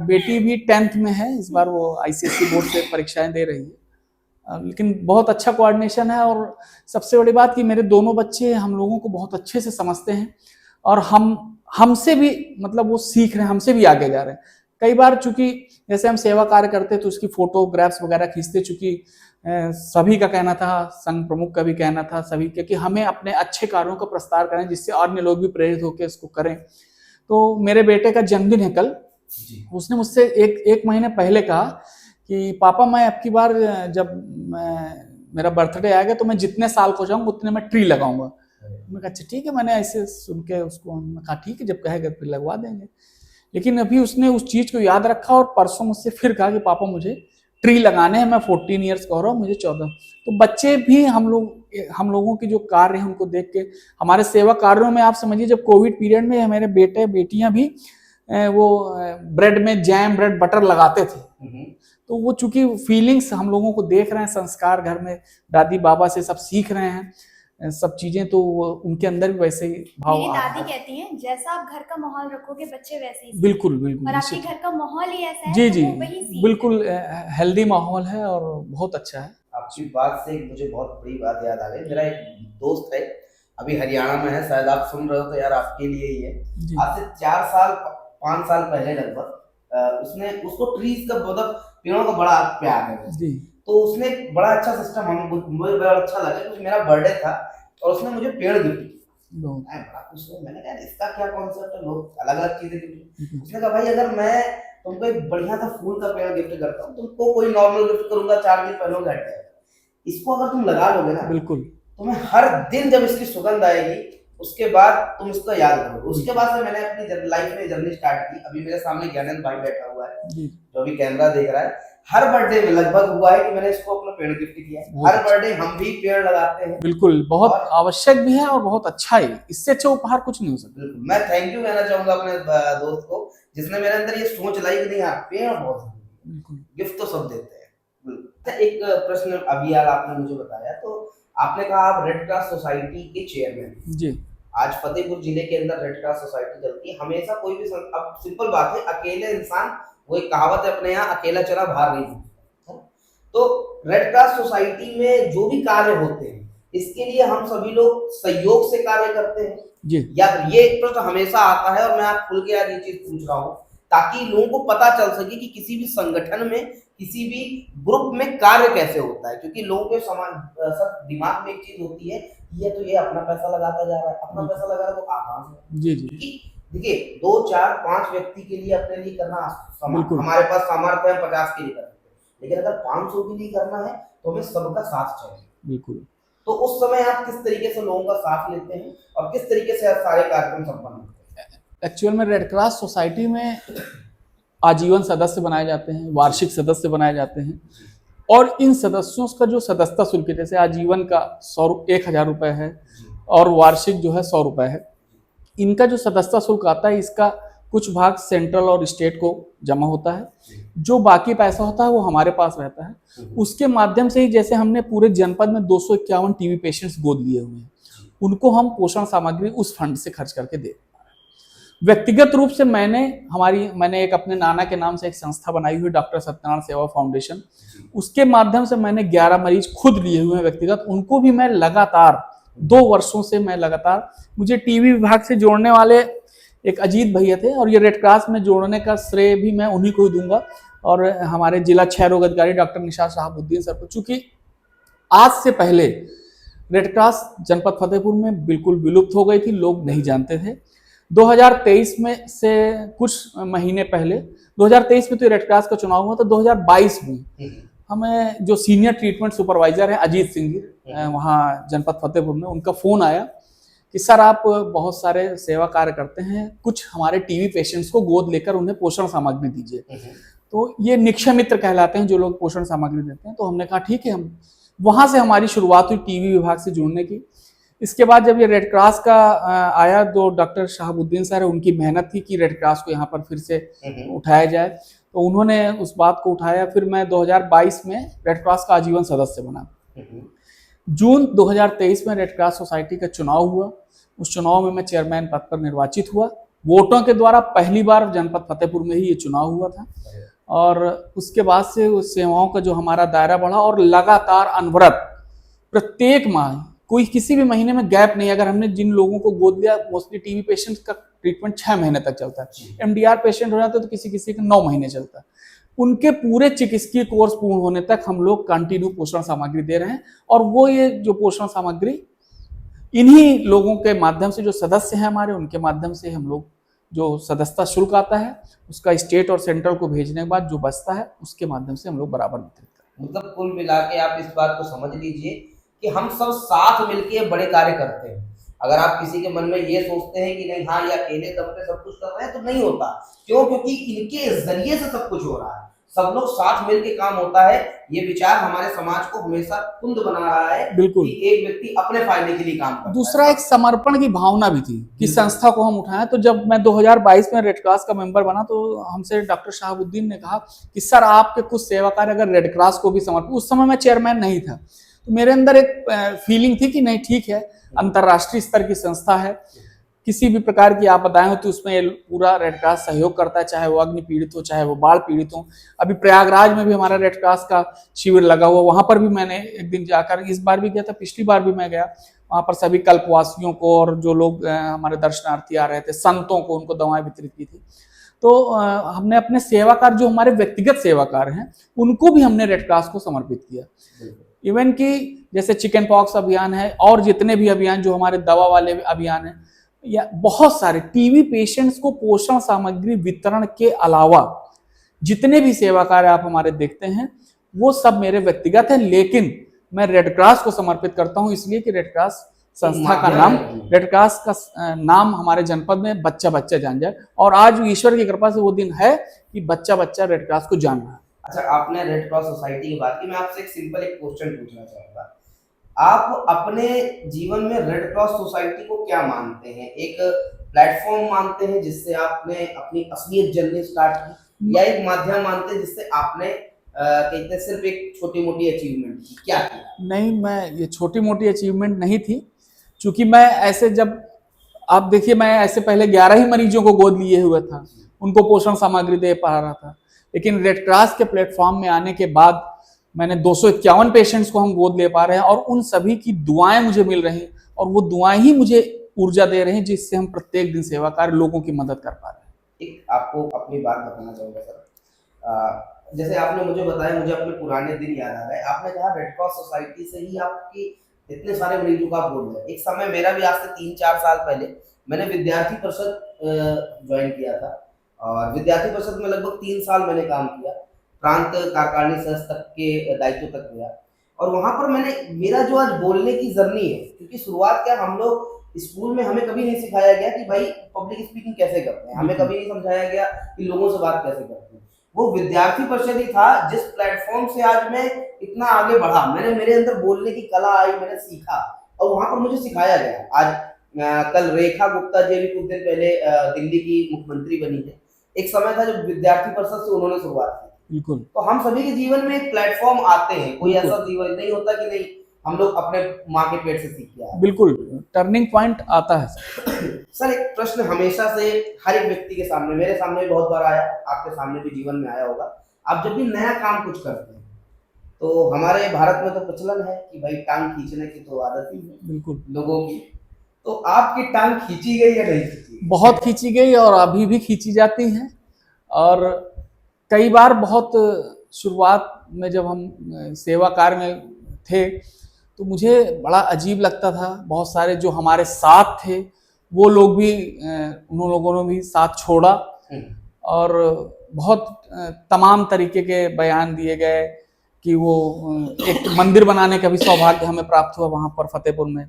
बेटी भी 10th में है, इस बार वो आईसीएसई बोर्ड से परीक्षाएं दे रही है। लेकिन बहुत अच्छा कोऑर्डिनेशन है, और सबसे बड़ी बात कि मेरे दोनों बच्चे हम लोगों को बहुत अच्छे से समझते हैं, और हमसे भी मतलब वो सीख रहे हैं, हमसे भी आगे जा रहे हैं। कई बार चूंकि जैसे हम सेवा कार्य करते हैं तो उसकी फोटोग्राफ्स वगैरह खींचते, चूंकि सभी का कहना था, संघ प्रमुख का भी कहना था सभी के, कि हमें अपने अच्छे कार्यों का प्रस्तार करें जिससे अन्य लोग भी प्रेरित होकर इसको करें। तो मेरे बेटे का जन्मदिन है कल, उसने मुझसे एक महीने पहले कहा कि पापा मैं अब की बार जब मेरा बर्थडे आएगा तो मैं जितने साल को जाऊंगा उतने मैं ट्री लगाऊंगा। मैं कहा अच्छा ठीक है, मैंने ऐसे सुन के उसको कहा ठीक है, जब कहेगा फिर लगवा देंगे। लेकिन अभी उसने उस चीज को याद रखा, और परसों मुझसे फिर कहा कि पापा मुझे ट्री लगाने हैं, मैं 14 ईयर्स का हो रहा हूँ, मुझे 14। तो बच्चे भी हम लोगों की जो कार्य है उनको देख के, हमारे सेवा कार्यों में आप समझिए जब कोविड पीरियड में हमारे बेटे बेटियां भी वो ब्रेड में जैम ब्रेड बटर लगाते थे, तो वो चूंकि फीलिंग्स हम लोगों को देख रहे हैं, संस्कार घर में दादी बाबा से सब सीख रहे हैं सब चीजें, तो उनके अंदर भी वैसे ही भाव मेरी आ रहा दादी है। कहती हैं जैसा आप घर का माहौल रखोगे बच्चे वैसे ही बिल्कुल बिल्कुल, और आपके घर का माहौल ही ऐसा है जी तो जी, वो वही सीखते हैं। बिल्कुल हेल्दी माहौल है और बहुत अच्छा है। आपकी बात से मुझे बहुत बड़ी बात याद आ गई। मेरा एक दोस्त है, अभी हरियाणा में है, शायद आप सुन रहे हो तो यार आपके लिए ही है। आज से 5 साल पहले लगभग उसको ट्रीज का मतलब पेड़ों का बड़ा प्यार है जी। तो उसने एक बड़ा अच्छा सिस्टम मुझे बड़ा अच्छा लगा, क्योंकि मेरा बर्थडे था और उसने मुझे पेड़ गिफ्ट किया। मैं बड़ा खुश हुआ, मैंने कहा इसका क्या कॉन्सेप्ट है, लोग अलग अलग चीजें गिफ्ट। उसने कहा भाई अगर मैं तुमको एक बढ़िया सा फूल का पेड़ गिफ्ट करता हूँ, तुमको कोई नॉर्मल गिफ्ट करूंगा 4 दिन पहले घट जाएगा, इसको अगर तुम लगा लोगे ना, बिल्कुल तुम्हें हर दिन जब इसकी सुगंध आएगी उसके बाद तुम इसको याद करो। उसके बाद से मैंने अपनी लाइफ में जर्नी स्टार्ट की। अभी मेरे सामने ज्ञानंद भाई बैठा हुआ है जो अभी कैमरा देख रहा है। हर बर्थडे में लगभग हुआ है कि मैंने इसको अपना पेड़ गिफ्ट किया है। हर बर्थडे हम भी पेड़ लगाते हैं। बिल्कुल, बहुत आवश्यक भी है और बहुत अच्छा है। इससे अच्छा उपहार कुछ नहीं हो सकता। मैं थैंक यू कहना चाहूंगा अपने दोस्त को जिसने मेरे अंदर ये सोच लाई कि नहीं यार पेड़ बहुत गिफ्ट तो सब देते हैं। एक प्रश्न अभी यार आपने मुझे बताया, तो आपने कहा आप रेड क्रॉस सोसाइटी के चेयरमैन जी। आज फतेहपुर जिले के अंदर रेड क्रॉस सोसाइटी चलती है। हमेशा कोई भी अब सिंपल बात है, अकेले इंसान, वो एक कहावत है अपने यहाँ, अकेला चला भार नहीं है। तो रेड क्रॉस सोसाइटी में जो भी कार्य होते हैं इसके लिए हम सभी लोग सहयोग से कार्य करते हैं जी। या ये प्रश्न हमेशा आता है और मैं आप खुल के आज ये चीज पूछ रहा हूँ ताकि लोगों को पता चल सके कि किसी भी संगठन में, किसी भी ग्रुप में कार्य कैसे होता है। क्योंकि लोगों के सब दिमाग में एक चीज होती है, ये अपना पैसा लगाता जा रहा है, अपना पैसा लगा रहा है, तो कहाँ से जी जी। देखिए 2 4 5 व्यक्ति के लिए अपने लिए करना हमारे पास सामर्थ्य है 50 के लिए करते हैं, लेकिन अगर 500 के लिए करना है तो हमें सबका साथ चाहिए। बिल्कुल। तो उस समय आप किस तरीके से लोगों का साथ लेते हैं और किस तरीके से सारे कार्यक्रम संपन्न होते हैं? एक्चुअल में रेड क्रॉस सोसाइटी में आजीवन सदस्य बनाए जाते हैं, वार्षिक सदस्य बनाए जाते हैं और इन सदस्यों का जो सदस्यता शुल्क है, जैसे आजीवन का 1000 रुपये है और वार्षिक जो है 100 रुपये है। इनका जो सदस्यता शुल्क आता है इसका कुछ भाग सेंट्रल और स्टेट को जमा होता है, जो बाकी पैसा होता है वो हमारे पास रहता है। उसके माध्यम से ही जैसे हमने पूरे जनपद में 251 टीबी पेशेंट्स गोद लिए हुए हैं, उनको हम पोषण सामग्री उस फंड से खर्च करके दे। व्यक्तिगत रूप से मैंने एक अपने नाना के नाम से एक संस्था बनाई हुई, डॉक्टर सत्यनारायण सेवा फाउंडेशन। उसके माध्यम से मैंने 11 मरीज खुद लिए हुए हैं व्यक्तिगत। उनको भी मैं लगातार 2 वर्षों से मुझे टीबी विभाग से जोड़ने वाले एक अजीत भैया थे और ये रेड क्रॉस में जोड़ने का श्रेय भी मैं उन्हीं को ही दूंगा और हमारे जिला क्षय रोग अधिकारी डॉक्टर निशात शहाबुद्दीन सर को। चूंकि आज से पहले रेड क्रॉस जनपद फतेहपुर में बिल्कुल विलुप्त हो गई थी, लोग नहीं जानते थे। 2023 में से कुछ महीने पहले, 2023 में तो रेड क्रॉस का चुनाव हुआ, तो 2022 में हमें जो सीनियर ट्रीटमेंट सुपरवाइजर है अजीत सिंह जी वहाँ जनपद फतेहपुर में, उनका फोन आया कि सर आप बहुत सारे सेवा कार्य करते हैं, कुछ हमारे टीबी पेशेंट्स को गोद लेकर उन्हें पोषण सामग्री दीजिए। तो ये निक्षय मित्र कहलाते हैं जो लोग पोषण सामग्री देते हैं। तो हमने कहा ठीक है, हम वहाँ से हमारी शुरुआत हुई टीबी विभाग से जुड़ने की। इसके बाद जब ये रेड क्रॉस का आया तो डॉक्टर शहाबुद्दीन सर, उनकी मेहनत थी कि रेड क्रॉस को यहाँ पर फिर से उठाया जाए, तो उन्होंने उस बात को उठाया। फिर मैं 2022 में रेड क्रॉस का आजीवन सदस्य बना। जून 2023 में रेड क्रॉस सोसाइटी का चुनाव हुआ। उस चुनाव में मैं चेयरमैन पद पर निर्वाचित हुआ। वोटों के द्वारा पहली बार जनपद फतेहपुर में ही ये चुनाव हुआ था और उसके बाद से उस सेवाओं का जो हमारा दायरा बढ़ा और लगातार अनवरत प्रत्येक माह, कोई किसी भी महीने में गैप नहीं। अगर हमने जिन लोगों को गोद लिया, मोस्टली टीबी पेशेंट का ट्रीटमेंट 6 महीने तक चलता है, एमडीआर पेशेंट हो जाता है तो किसी का 9 महीने चलता है। उनके पूरे चिकित्सकीय कोर्स पूर्ण होने तक हम लोग कंटिन्यू पोषण सामग्री दे रहे हैं और वो ये जो पोषण सामग्री इन्हीं लोगों के माध्यम से, जो सदस्य हैं हमारे, उनके माध्यम से हम लोग जो सदस्यता शुल्क आता है उसका स्टेट और सेंट्रल को भेजने के बाद जो बचता है उसके माध्यम से हम लोग बराबर वितरित करते हैं। मतलब कुल मिला के आप इस बात को समझ लीजिए कि हम सब साथ मिलके बड़े कार्य करते हैं। अगर आप किसी के मन में ये सोचते हैं कि नहीं हाँ ये अकेले दम पे सब कुछ कर रहे हैं, तो नहीं होता। क्यों? क्योंकि इनके जरिए से सब कुछ हो रहा है, सब लोग साथ मिलके काम होता है। ये विचार हमारे समाज को हमेशा कुंद बना रहा है। बिल्कुल, कि एक व्यक्ति अपने फायदे के लिए काम करता है। दूसरा एक समर्पण की भावना भी थी कि संस्था को हम उठाएं। तो जब मैं 2022 में रेड क्रॉस का मेंबर बना तो हमसे डॉक्टर शहाबुद्दीन ने कहा कि सर आपके कुछ सेवा कार्य अगर रेड क्रॉस को भी समर्पित। उस समय मैं चेयरमैन नहीं था, तो मेरे अंदर एक फीलिंग थी कि नहीं ठीक है, अंतर्राष्ट्रीय स्तर की संस्था है, किसी भी प्रकार की आपदाएं हो तो उसमें पूरा रेड क्रॉस सहयोग करता है, चाहे वो अग्नि पीड़ित हो, चाहे वो बाढ़ पीड़ित हो। अभी प्रयागराज में भी हमारा रेड क्रॉस का शिविर लगा हुआ, वहां पर भी मैंने एक दिन जाकर, इस बार भी गया था, पिछली बार भी मैं गया, वहां पर सभी कल्पवासियों को और जो लोग हमारे दर्शनार्थी आ रहे थे, संतों को, उनको दवाएं वितरित की थी। तो हमने अपने सेवा कार्य, जो हमारे व्यक्तिगत सेवा कार्य हैं, उनको भी हमने रेड क्रॉस को समर्पित किया। इवन कि जैसे चिकन पॉक्स अभियान है और जितने भी अभियान जो हमारे दवा वाले अभियान हैं, या बहुत सारे टीबी पेशेंट्स को पोषण सामग्री वितरण के अलावा जितने भी सेवा कार्य आप हमारे देखते हैं वो सब मेरे व्यक्तिगत हैं, लेकिन मैं रेड क्रॉस को समर्पित करता हूं, इसलिए कि रेड क्रॉस संस्था का माध्यम नाम, है। रेड क्रॉस का नाम हमारे जनपद में बच्चा बच्चा जान जाए, और आज ईश्वर की कृपा से वो दिन है कि बच्चा बच्चा रेड क्रॉस को जान रहा है। अच्छा, आपने रेड क्रॉस सोसाइटी की बात की, मैं आपसे एक सिंपल एक क्वेश्चन पूछना चाहूंगा। आप अपने जीवन में रेड क्रॉस सोसाइटी को क्या मानते हैं? एक प्लेटफॉर्म मानते हैं जिससे आपने अपनी असलियत जर्नी स्टार्ट की, या एक माध्यम मानते हैं जिससे आपने कहते हैं सिर्फ एक छोटी मोटी अचीवमेंट की? क्या किया? नहीं, मैं ये छोटी मोटी अचीवमेंट नहीं थी, क्योंकि मैं ऐसे जब आप देखिए, मैं ऐसे पहले 11 ही मरीजों को गोद लिए हुए था, उनको पोषण सामग्री दे पा रहा था। लेकिन रेड क्रॉस के प्लेटफॉर्म में आने के बाद मैंने 251 पेशेंट्स को हम गोद ले पा रहे हैं, और उन सभी की दुआएं मुझे मिल रही हैं, और वो दुआएं ही मुझे ऊर्जा दे रही हैं, जिससे हम प्रत्येक दिन सेवा कार्य लोगों की मदद कर पा रहे हैं। एक आपको अपनी बात बताना चाहूंगा सर। जैसे आपने मुझे बताया, मुझे अपने पुराने दिन याद आ गए। आपने कहा रेड क्रॉस सोसाइटी से ही आपकी इतने सारे मरीजों का आप बोल रहे। एक समय मेरा भी आज से 3-4 साल पहले मैंने विद्यार्थी परिषद ज्वाइन किया था, और विद्यार्थी परिषद में लगभग 3 साल मैंने काम किया, प्रांत कार्यकारिणी सदस्य तक के दायित्व तक गया। और वहां पर मैंने मेरा जो आज बोलने की जर्नी है, क्योंकि शुरुआत क्या, हम लोग स्कूल में हमें कभी नहीं सिखाया गया कि भाई पब्लिक स्पीकिंग कैसे करते हैं, हमें कभी नहीं समझाया गया कि लोगों से बात कैसे करते हैं। वो विद्यार्थी परिषद ही था जिस प्लेटफॉर्म से आज मैं इतना आगे बढ़ा। मैंने मेरे अंदर बोलने की कला आई, मैंने सीखा, और वहां पर मुझे सिखाया गया। आज कल रेखा गुप्ता जी भी कुछ दिन पहले दिल्ली की मुख्यमंत्री बनी है। एक समय था जब विद्यार्थी परिषद से उन्होंने शुरुआत की। बिल्कुल। तो हम सभी के जीवन में एक प्लेटफॉर्म आते हैं, कोई ऐसा जीवन नहीं होता कि नहीं हम लोग अपने माँ के पेट से सीख के आए। बिल्कुल, टर्निंग पॉइंट आता है। सर, एक प्रश्न हमेशा से हर एक व्यक्ति के सामने, मेरे सामने भी बहुत बार आया, आपके सामने भी जीवन में आया होगा। आप जब भी नया काम कुछ करते हैं, तो हमारे भारत में तो प्रचलन है कि भाई टांग खींचने की तो आदत ही है बिल्कुल लोगों की। तो आपकी टांग खींची गई या नहीं खींची? बहुत खींची गई, और अभी भी खींची जाती है। और कई बार बहुत शुरुआत में जब हम सेवा कार्य में थे, तो मुझे बड़ा अजीब लगता था। बहुत सारे जो हमारे साथ थे वो लोग भी, उन लोगों ने भी साथ छोड़ा, और बहुत तमाम तरीके के बयान दिए गए कि वो एक मंदिर बनाने का भी सौभाग्य हमें प्राप्त हुआ वहाँ पर फतेहपुर में।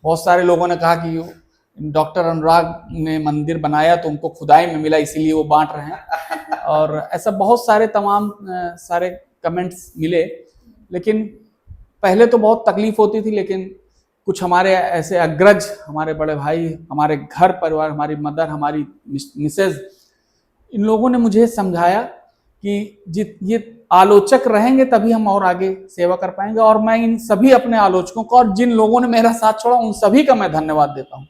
बहुत सारे लोगों ने कहा कि डॉक्टर अनुराग ने मंदिर बनाया तो उनको खुदाई में मिला, इसीलिए वो बांट रहे हैं। और ऐसा बहुत सारे तमाम सारे कमेंट्स मिले। लेकिन पहले तो बहुत तकलीफ होती थी, लेकिन कुछ हमारे ऐसे अग्रज, हमारे बड़े भाई, हमारे घर परिवार, हमारी मदर, हमारी मिसेज, इन लोगों ने मुझे समझाया कि ये आलोचक रहेंगे तभी हम और आगे सेवा कर पाएंगे। और मैं इन सभी अपने आलोचकों को और जिन लोगों ने मेरा साथ छोड़ा उन सभी का मैं धन्यवाद देता हूँ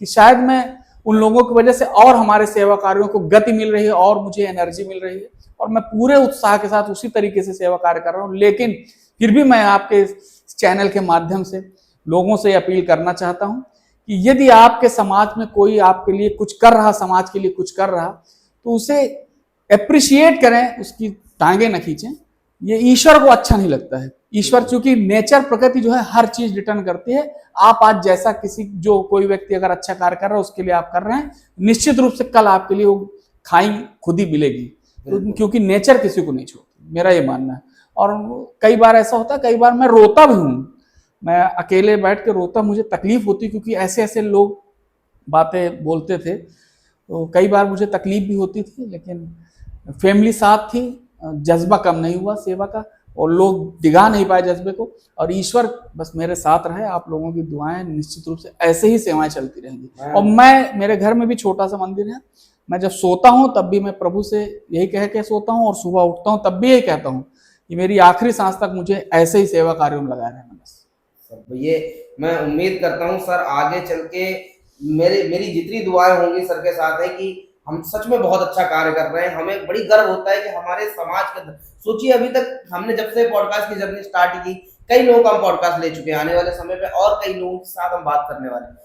कि शायद मैं उन लोगों की वजह से और हमारे सेवा कार्यों को गति मिल रही है और मुझे एनर्जी मिल रही है, और मैं पूरे उत्साह के साथ उसी तरीके से सेवा कार्य कर रहा हूँ। लेकिन फिर भी मैं आपके चैनल के माध्यम से लोगों से अपील करना चाहता हूँ कि यदि आपके समाज में कोई आपके लिए कुछ कर रहा, समाज के लिए कुछ कर रहा, तो उसे एप्रिशिएट करें, उसकी टांगे न खींचें। ये ईश्वर को अच्छा नहीं लगता है। ईश्वर, चूंकि नेचर, प्रकृति जो है हर चीज रिटर्न करती है। आप आज जैसा जो कोई व्यक्ति अगर अच्छा कार्य कर रहा है उसके लिए आप कर रहे हैं, निश्चित रूप से कल आपके लिए वो खाई खुद ही मिलेगी, क्योंकि नेचर किसी को नहीं छोड़ती, मेरा ये मानना है। और कई बार ऐसा होता है, कई बार मैं रोता भी हूँ, मैं अकेले बैठ के रोता, मुझे तकलीफ होती, क्योंकि ऐसे ऐसे लोग बातें बोलते थे, तो कई बार मुझे तकलीफ भी होती थी। लेकिन फैमिली साथ थी, जज्बा कम नहीं हुआ सेवा का, और लोग डिगा नहीं पाए जज्बे को, और ईश्वर बस मेरे साथ रहे। आप लोगों की दुआएं, निश्चित रूप से ऐसे ही सेवाएं चलती रहेंगी। और मेरे घर में भी छोटा सा मंदिर है, मैं जब सोता हूँ तब भी मैं प्रभु से यही कह के सोता हूँ, और सुबह उठता हूँ तब भी यही कहता हूँ कि मेरी आखिरी सांस तक मुझे ऐसे ही सेवा कार्यों में लगाए रहना। बस ये मैं उम्मीद करता हूँ सर, आगे चल के मेरी जितनी दुआएं होंगी सर के साथ है कि हम सच में बहुत अच्छा कार्य कर रहे हैं। हमें बड़ी गर्व होता है कि हमारे समाज के, सोचिए अभी तक हमने जब से पॉडकास्ट की जर्नी स्टार्ट की, कई लोगों का हम पॉडकास्ट ले चुके हैं, आने वाले समय पे और कई लोगों के साथ हम बात करने वाले हैं।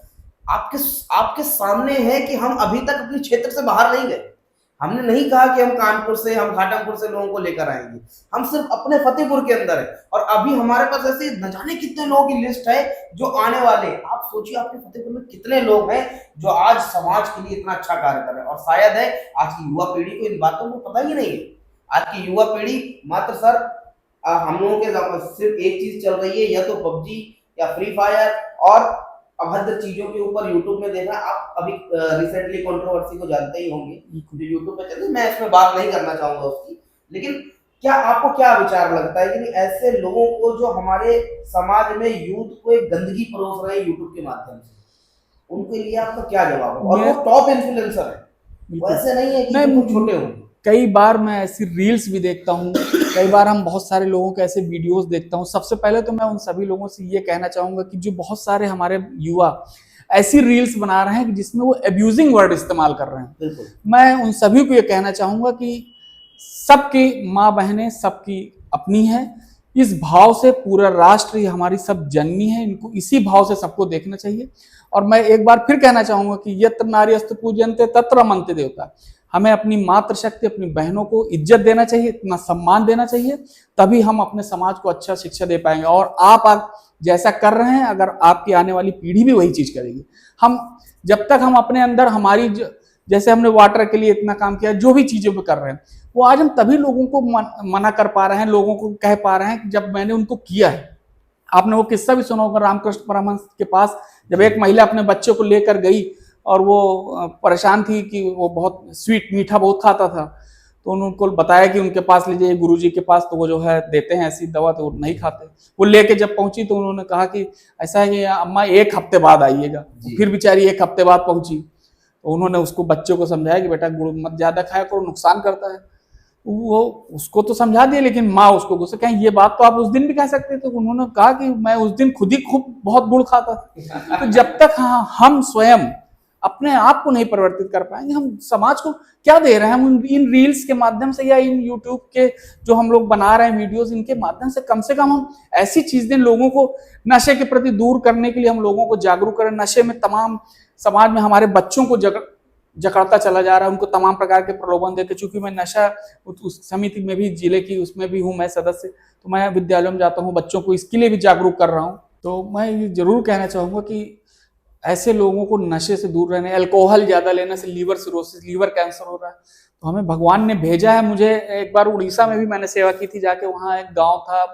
आपके सामने है कि हम अभी तक अपने क्षेत्र से बाहर नहीं गए। हमने नहीं कहा कि हम कानपुर से, हम घाटमपुर से लोगों को लेकर आएंगे, हम सिर्फ अपने फतेहपुर के अंदर है। और अभी हमारे पास ऐसे न जाने कितने लोगों की लिस्ट है जो आने वाले। आप सोचिए आपके फतेहपुर में कितने लोग हैं जो आज समाज के लिए इतना अच्छा कार्य कर रहे हैं। और शायद है आज की युवा पीढ़ी को इन बातों को पता ही नहीं है। आज की युवा पीढ़ी मात्र सर हम लोगों के सिर्फ एक चीज चल रही है, या तो पबजी या फ्री फायर और अभद्र चीजों के ऊपर यूट्यूब में देखना। आप अभी रिसेंटली कंट्रोवर्सी को जानते ही होंगे जो यूट्यूब पे चल रही, मैं इसमें बात नहीं करना चाहूंगा उसकी, लेकिन क्या आपको क्या विचार लगता है कि ऐसे लोगों को जो हमारे समाज में यूथ को एक गंदगी परोस रहे हैं यूट्यूब के माध्यम से, उनके लिए आपका क्या जवाब है? और वो टॉप इन्फ्लुएंसर है, वो ऐसे नहीं है कि बिल्कुल छोटे होंगे। कई बार मैं ऐसी रील्स भी देखता हूँ, कई बार हम बहुत सारे लोगों के ऐसे वीडियोस देखता हूँ। सबसे पहले तो मैं उन सभी लोगों से ये कहना चाहूंगा कि जो बहुत सारे हमारे युवा ऐसी रील्स बना रहे हैं जिसमें वो अब्यूजिंग वर्ड इस्तेमाल कर रहे हैं, मैं उन सभी को ये कहना चाहूंगा कि सबकी माँ बहनें सबकी अपनी है, इस भाव से पूरा राष्ट्र हमारी सब जननी है, इनको इसी भाव से सबको देखना चाहिए। और मैं एक बार फिर कहना चाहूंगा कि यत्र नार्यस्तु पूज्यन्ते तत्र रमन्ते देवता, हमें अपनी मातृशक्ति, अपनी बहनों को इज्जत देना चाहिए, इतना सम्मान देना चाहिए, तभी हम अपने समाज को अच्छा शिक्षा दे पाएंगे। और आप जैसा कर रहे हैं, अगर आपकी आने वाली पीढ़ी भी वही चीज करेगी। हम जब तक हम अपने अंदर हमारी जैसे हमने वाटर के लिए इतना काम किया, जो भी चीजें भी कर रहे हैं वो आज हम तभी लोगों को मना कर पा रहे हैं, लोगों को कह पा रहे हैं कि जब मैंने उनको किया है। आपने वो किस्सा भी सुना होगा रामकृष्ण परमहंस के पास, जब एक महिला अपने बच्चे को लेकर गई और वो परेशान थी कि वो बहुत स्वीट मीठा बहुत खाता था, तो उनको बताया कि उनके पास ले जाइए गुरुजी के पास, तो वो जो है देते हैं ऐसी दवा, तो वो नहीं खाते। वो लेके जब पहुंची तो उन्होंने कहा कि ऐसा है कि अम्मा 1 हफ्ते बाद आइएगा। फिर बेचारी 1 हफ्ते बाद पहुंची, तो उन्होंने उसको बच्चों को समझाया कि बेटा गुड़ मत ज्यादा खाया करो, नुकसान करता है। वो उसको तो समझा दिया, लेकिन माँ उसको गुस्से, कहीं ये बात तो आप उस दिन भी कह सकते थे। तो उन्होंने कहा कि मैं उस दिन खुद ही खूब बहुत गुड़ खाता था। तो जब तक हम स्वयं अपने आप को नहीं परिवर्तित कर पाएंगे, हम समाज को क्या दे रहे हैं? हम इन रील्स के माध्यम से या इन यूट्यूब के जो हम लोग बना रहे हैं वीडियोस, इनके माध्यम से कम हम ऐसी चीज दें लोगों को, नशे के प्रति दूर करने के लिए हम लोगों को जागरूक करें। नशे में तमाम समाज में हमारे बच्चों को जकड़ता चला जा रहा है, उनको तमाम प्रकार के प्रलोभन देकर। चूंकि मैं नशा उस समिति में भी, जिले की उसमें भी हूँ मैं सदस्य, तो मैं विद्यालयों में जाता हूँ, बच्चों को इसके लिए भी जागरूक कर रहा हूँ। तो मैं ये जरूर कहना चाहूंगा कि ऐसे लोगों को नशे से दूर रहने, अल्कोहल ज्यादा लेने से लीवर सिरोसिस, लीवर कैंसर हो रहा है। तो हमें भगवान ने भेजा है। मुझे एक बार उड़ीसा में भी मैंने सेवा की थी जाके, वहाँ एक गाँव था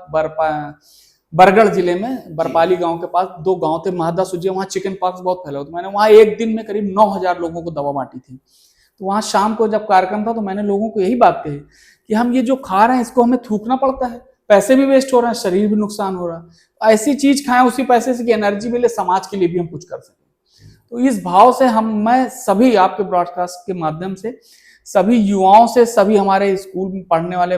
बरगढ़ जिले में, बरपाली गांव के पास 2 गांव थे, महदा सुजिया, वहाँ चिकन पॉक्स बहुत फैला हुआ था। मैंने वहाँ एक दिन में करीब 9000 लोगों को दवा बांटी थी। तो वहाँ शाम को जब कार्यक्रम था तो मैंने लोगों को यही बात कही कि हम ये जो खा रहे हैं इसको हमें थूकना पड़ता है, पैसे भी वेस्ट हो रहे हैं, शरीर भी नुकसान हो रहा है। ऐसी चीज खाएं उसी पैसे से कि एनर्जी मिले, समाज के लिए भी हम कुछ कर सकें। तो इस भाव से मैं सभी आपके ब्रॉडकास्ट के माध्यम से सभी युवाओं से, सभी हमारे स्कूल में पढ़ने वाले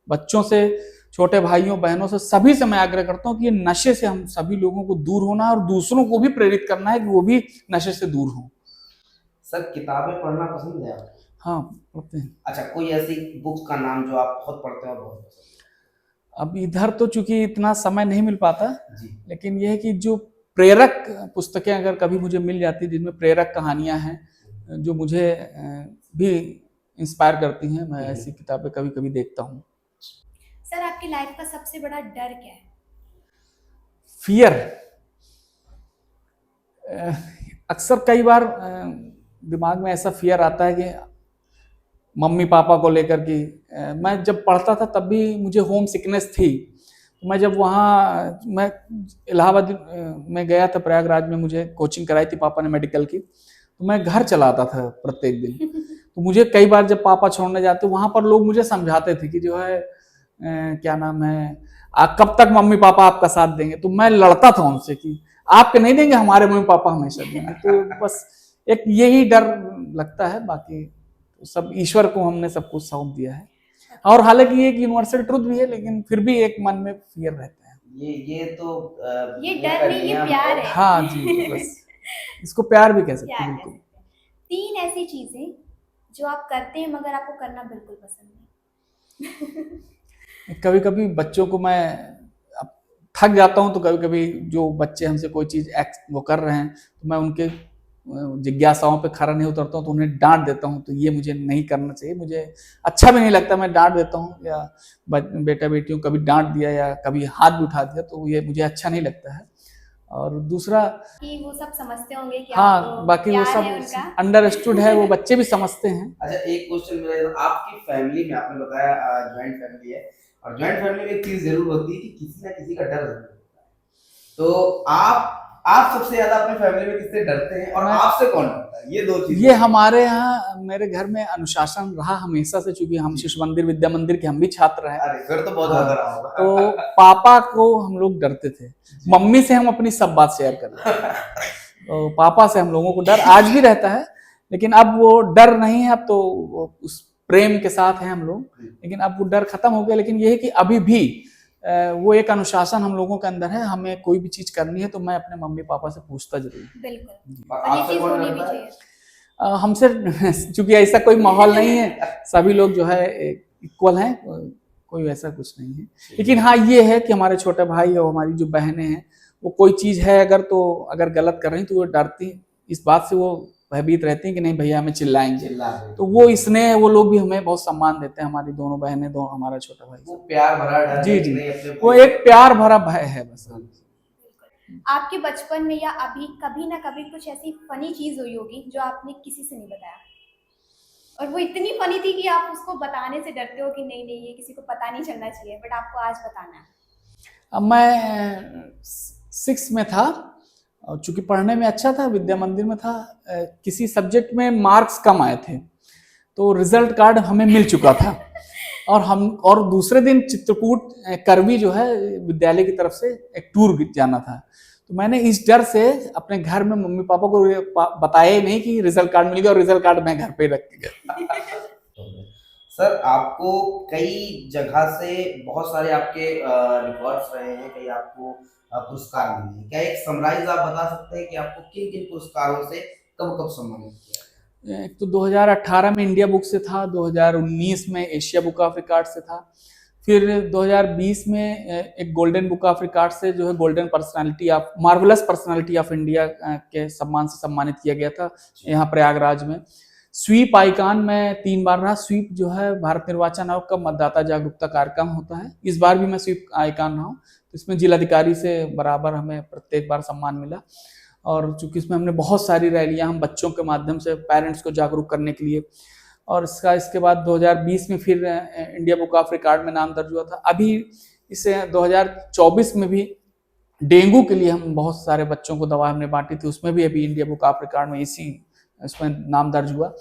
बच्चों से, छोटे भाइयों बहनों से, सभी से मैं आग्रह करता हूँ कि ये नशे से हम सभी लोगों को दूर होना है और दूसरों को भी प्रेरित करना है कि वो भी नशे से दूर हों। सर, किताबें पढ़ना पसंद है आपको? हाँ, पढ़ते हैं। अच्छा, कोई ऐसी बुक्स का नाम जो आप बहुत पढ़ते हैं और बहुत पसंद है? अब इधर तो चूंकि इतना समय नहीं मिल पाता जी, लेकिन यह है कि जो प्रेरक पुस्तकें अगर कभी मुझे मिल जाती, जिनमें प्रेरक कहानियां हैं जो मुझे भी इंस्पायर करती हैं, मैं ऐसी किताबें कभी कभी देखता हूँ। सर, आपकी लाइफ का सबसे बड़ा डर क्या है? फियर। अक्सर कई बार दिमाग में ऐसा फियर आता है कि मम्मी पापा को लेकर कि मैं जब पढ़ता था तब भी मुझे होम सिकनेस थी। मैं जब वहाँ मैं इलाहाबाद में गया था, प्रयागराज में मुझे कोचिंग कराई थी पापा ने मेडिकल की, तो मैं घर चला आता था प्रत्येक दिन। तो मुझे कई बार जब पापा छोड़ने जाते वहां पर लोग मुझे समझाते थे कि जो है क्या नाम है, कब तक मम्मी पापा आपका साथ देंगे। तो मैं लड़ता था उनसे कि आपके नहीं देंगे, हमारे मम्मी पापा हमेशा देंगे। तो बस एक यही डर लगता है, बाकी तो सब ईश्वर को हमने सब कुछ सौंप दिया है। और हालांकि ये एक यूनिवर्सल ट्रुथ भी है, लेकिन फिर भी एक मन में फियर रहता है। ये तो ये डर नहीं, ये प्यार है। हाँ जी, बस इसको प्यार भी कह सकते हैं। बिल्कुल। 3 ऐसी चीजें जो आप करते हैं मगर आपको करना बिल्कुल पसंद नहीं। कभी कभी बच्चों को मैं थक जाता हूँ, तो कभी कभी जो बच्चे हमसे कोई चीज वो कर रहे हैं तो मैं उनके जिज्ञासाओं पे खरा नहीं उतरता हूँ, तो उन्हें डांट देता हूँ। तो ये मुझे नहीं करना चाहिए, मुझे अच्छा भी नहीं लगता, मैं डांट देता हूँ। या बेटा बेटियों कभी डांट दिया या कभी हाथ भी उठा दिया तो ये मुझे अच्छा नहीं लगता है। और दूसरा कि वो सब समझते होंगे कि हाँ, बाकी वो सब अंडरस्टूड है, वो बच्चे भी समझते हैं। अच्छा, एक क्वेश्चन मेरा, आपकी फैमिली में आपने बताया ज्वाइंट फैमिली है, और ज्वाइंट फैमिली में एक चीज जरूर होती है कि किसी ना किसी का डर जरूर होता है। तो आप आप सबसे ज्यादा अपने फैमिली में किससे डरते हैं और आपसे कौन डरता है? ये दो चीजें। ये हमारे यहाँ मेरे घर में अनुशासन रहा हमेशा से, चूंकि हम शिशु मंदिर विद्या मंदिर के हम भी छात्र हैं। अरे फिर तो बहुत ज्यादा रहा होगा। तो पापा को हम लोग डरते थे, मम्मी से हम अपनी सब बात शेयर करते थे। तो पापा से हम लोगों को डर आज भी रहता है, लेकिन अब वो डर नहीं है, अब तो उस प्रेम के साथ हैं हम लोग, लेकिन अब वो डर खत्म हो गया। लेकिन ये है कि अभी भी वो एक अनुशासन हम लोगों के अंदर है, हमें कोई भी चीज करनी है तो मैं अपने मम्मी पापा से पूछता जरूर हूँ। बिल्कुल, और ये चीज होनी भी चाहिए। हमसे चूंकि ऐसा कोई माहौल नहीं है, सभी लोग जो है इक्वल हैं, कोई वैसा कुछ नहीं है। लेकिन हाँ ये है कि हमारे छोटे भाई और हमारी जो बहनें हैं, वो कोई चीज है अगर गलत कर रही तो वो डरती इस बात से, वो भयभीत रहती हैं कि नहीं भैया हमें चिल्लाएंगे। तो वो इसने वो लोग भी हमें बहुत सम्मान देते हैं, हमारी दोनों बहनें, दो हमारा छोटा भाई। वो प्यार भरा डर जी है, जी, नहीं अपने वो एक प्यार भरा भय है बस। आपके बचपन में या अभी कभी ना कभी कुछ ऐसी फनी चीज हुई होगी जो आपने किसी से नहीं बताया, और वो इतनी फनी थी कि आप उसको बताने से डरते हो कि नहीं नहीं ये किसी को पता नहीं चलना चाहिए, बट आपको आज बताना है। अब मैं 6 में था, और चूंकि पढ़ने में अच्छा था, विद्या मंदिर में था, किसी सब्जेक्ट में मार्क्स कम आए थे, तो रिजल्ट कार्ड हमें मिल चुका था, और दूसरे दिन चित्रकूट करवी जो है विद्यालय की तरफ से एक टूर जाना था। तो मैंने इस डर से अपने घर में मम्मी पापा को बताया ही नहीं कि रिजल्ट कार्ड मिल गया, और रिजल्ट कार्ड मैं घर पे रख के गया। सर आपको कई जगह से बहुत सारे आपके रिकॉर्ड्स रहे हैं, कई आपको पुरस्कार मिले हैं। क्या एक समराइज आप बता सकते हैं कि आपको किन किन पुरस्कारों से कब कब सम्मानित किया? एक तो 2018 में इंडिया बुक से था, 2019 में एशिया बुक ऑफ रिकॉर्ड से था, फिर 2020 में एक गोल्डन बुक ऑफ रिकॉर्ड से जो है golden personality of marvellous personality of India के सम्मान से सम्मानित किया गया था यहाँ प्रयागराज में। स्वीप आइकॉन में 3 बार रहा। स्वीप जो है भारत निर्वाचन आयोग का मतदाता जागरूकता कार्यक्रम होता है, इस बार भी मैं स्वीप आइकॉन रहा हूँ। तो इसमें जिलाधिकारी से बराबर हमें प्रत्येक बार सम्मान मिला, और चूंकि इसमें हमने बहुत सारी रैलियां हम बच्चों के माध्यम से पेरेंट्स को जागरूक करने के लिए, और इसके बाद 2020 में फिर इंडिया बुक ऑफ रिकॉर्ड में नाम दर्ज हुआ था। अभी इसे 2024 में भी डेंगू के लिए हम बहुत सारे बच्चों को दवा हमने बांटी थी, उसमें भी अभी इंडिया बुक ऑफ रिकॉर्ड में इसमें नाम दर्ज हुआ।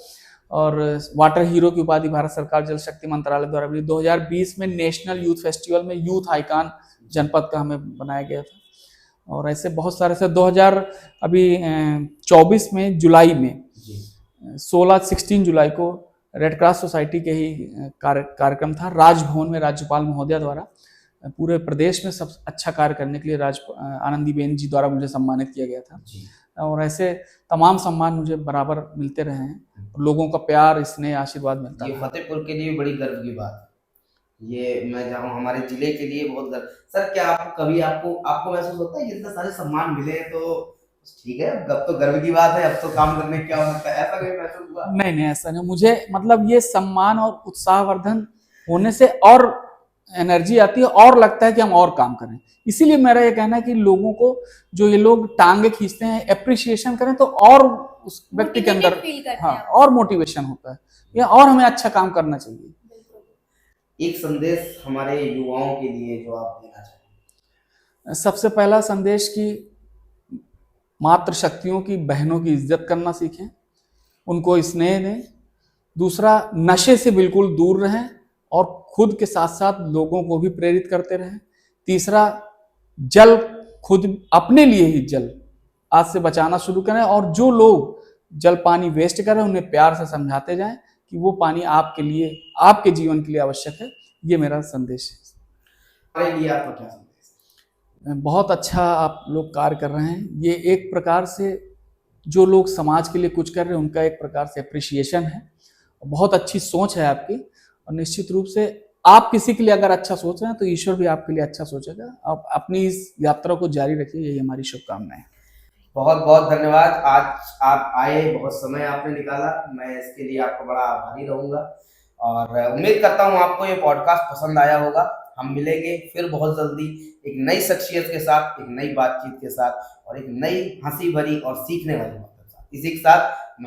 और वाटर हीरो की उपाधि भारत सरकार जल शक्ति मंत्रालय द्वारा भी 2020 में नेशनल यूथ फेस्टिवल में यूथ आइकॉन जनपद का हमें बनाया गया था। और ऐसे बहुत सारे से 2024 में जुलाई में 16 जुलाई को रेड क्रॉस सोसाइटी के ही कार्यक्रम था राजभवन में, राज्यपाल महोदया द्वारा पूरे प्रदेश में सब अच्छा कार्य करने के लिए आनंदीबेन जी द्वारा मुझे सम्मानित किया गया था। और ऐसे तमाम सम्मान मुझे बराबर मिलते रहे हैं, लोगों का प्यार, स्नेह, आशीर्वाद मिलता है। ये फतेहपुर के लिए बड़ी गर्व की बात है, ये मैं जहाँ हमारे जिले के लिए बहुत गर्व। सर क्या आपको महसूस होता है कि इतने सारे सम्मान मिले तो ठीक है, अब तो गर्व की बात है, अब तो काम करने की क्या होता है, ऐसा कोई महसूस हुआ? नहीं, ऐसा नहीं। मुझे मतलब ये सम्मान और उत्साहवर्धन होने से और एनर्जी आती है, और लगता है कि हम और काम करें। इसीलिए मेरा ये कहना है कि लोगों को जो ये लोग टांगे खींचते हैं, एप्रिसिएशन करें तो और उस व्यक्ति के अंदर और मोटिवेशन होता है, या और हमें अच्छा काम करना चाहिए। एक संदेश हमारे युवाओं के लिए जो आप देना चाहें? सबसे पहला संदेश कि मातृशक्तियों की, बहनों की इज्जत करना सीखें, उनको स्नेह दें। दूसरा, नशे से बिल्कुल दूर रहें और खुद के साथ साथ लोगों को भी प्रेरित करते रहें। तीसरा, जल खुद अपने लिए ही जल आज से बचाना शुरू करें, और जो लोग जल पानी वेस्ट कर रहे हैं उन्हें प्यार से समझाते जाएं कि वो पानी आपके लिए, आपके जीवन के लिए आवश्यक है। ये मेरा संदेश है। हमारे लिए आपका क्या संदेश? बहुत अच्छा आप लोग कार्य कर रहे हैं। ये एक प्रकार से जो लोग समाज के लिए कुछ कर रहे हैं उनका एक प्रकार से अप्रिसिएशन है। बहुत अच्छी सोच है आपकी, और निश्चित रूप से आप किसी के लिए अगर अच्छा सोच रहे हैं तो ईश्वर भी आपके लिए अच्छा सोचेगा। आप अपनी इस यात्रा को जारी रखिए, यही हमारी शुभकामनाएं। बहुत बहुत धन्यवाद, आज आप आए, बहुत समय आपने निकाला, मैं इसके लिए आपका बड़ा आभारी रहूंगा, और उम्मीद करता हूँ आपको ये पॉडकास्ट पसंद आया होगा। हम मिलेंगे फिर बहुत जल्दी एक नई शख्सियत के साथ, एक नई बातचीत के साथ, और एक नई हंसी भरी और सीखने वाली बात के साथ। इसी के साथ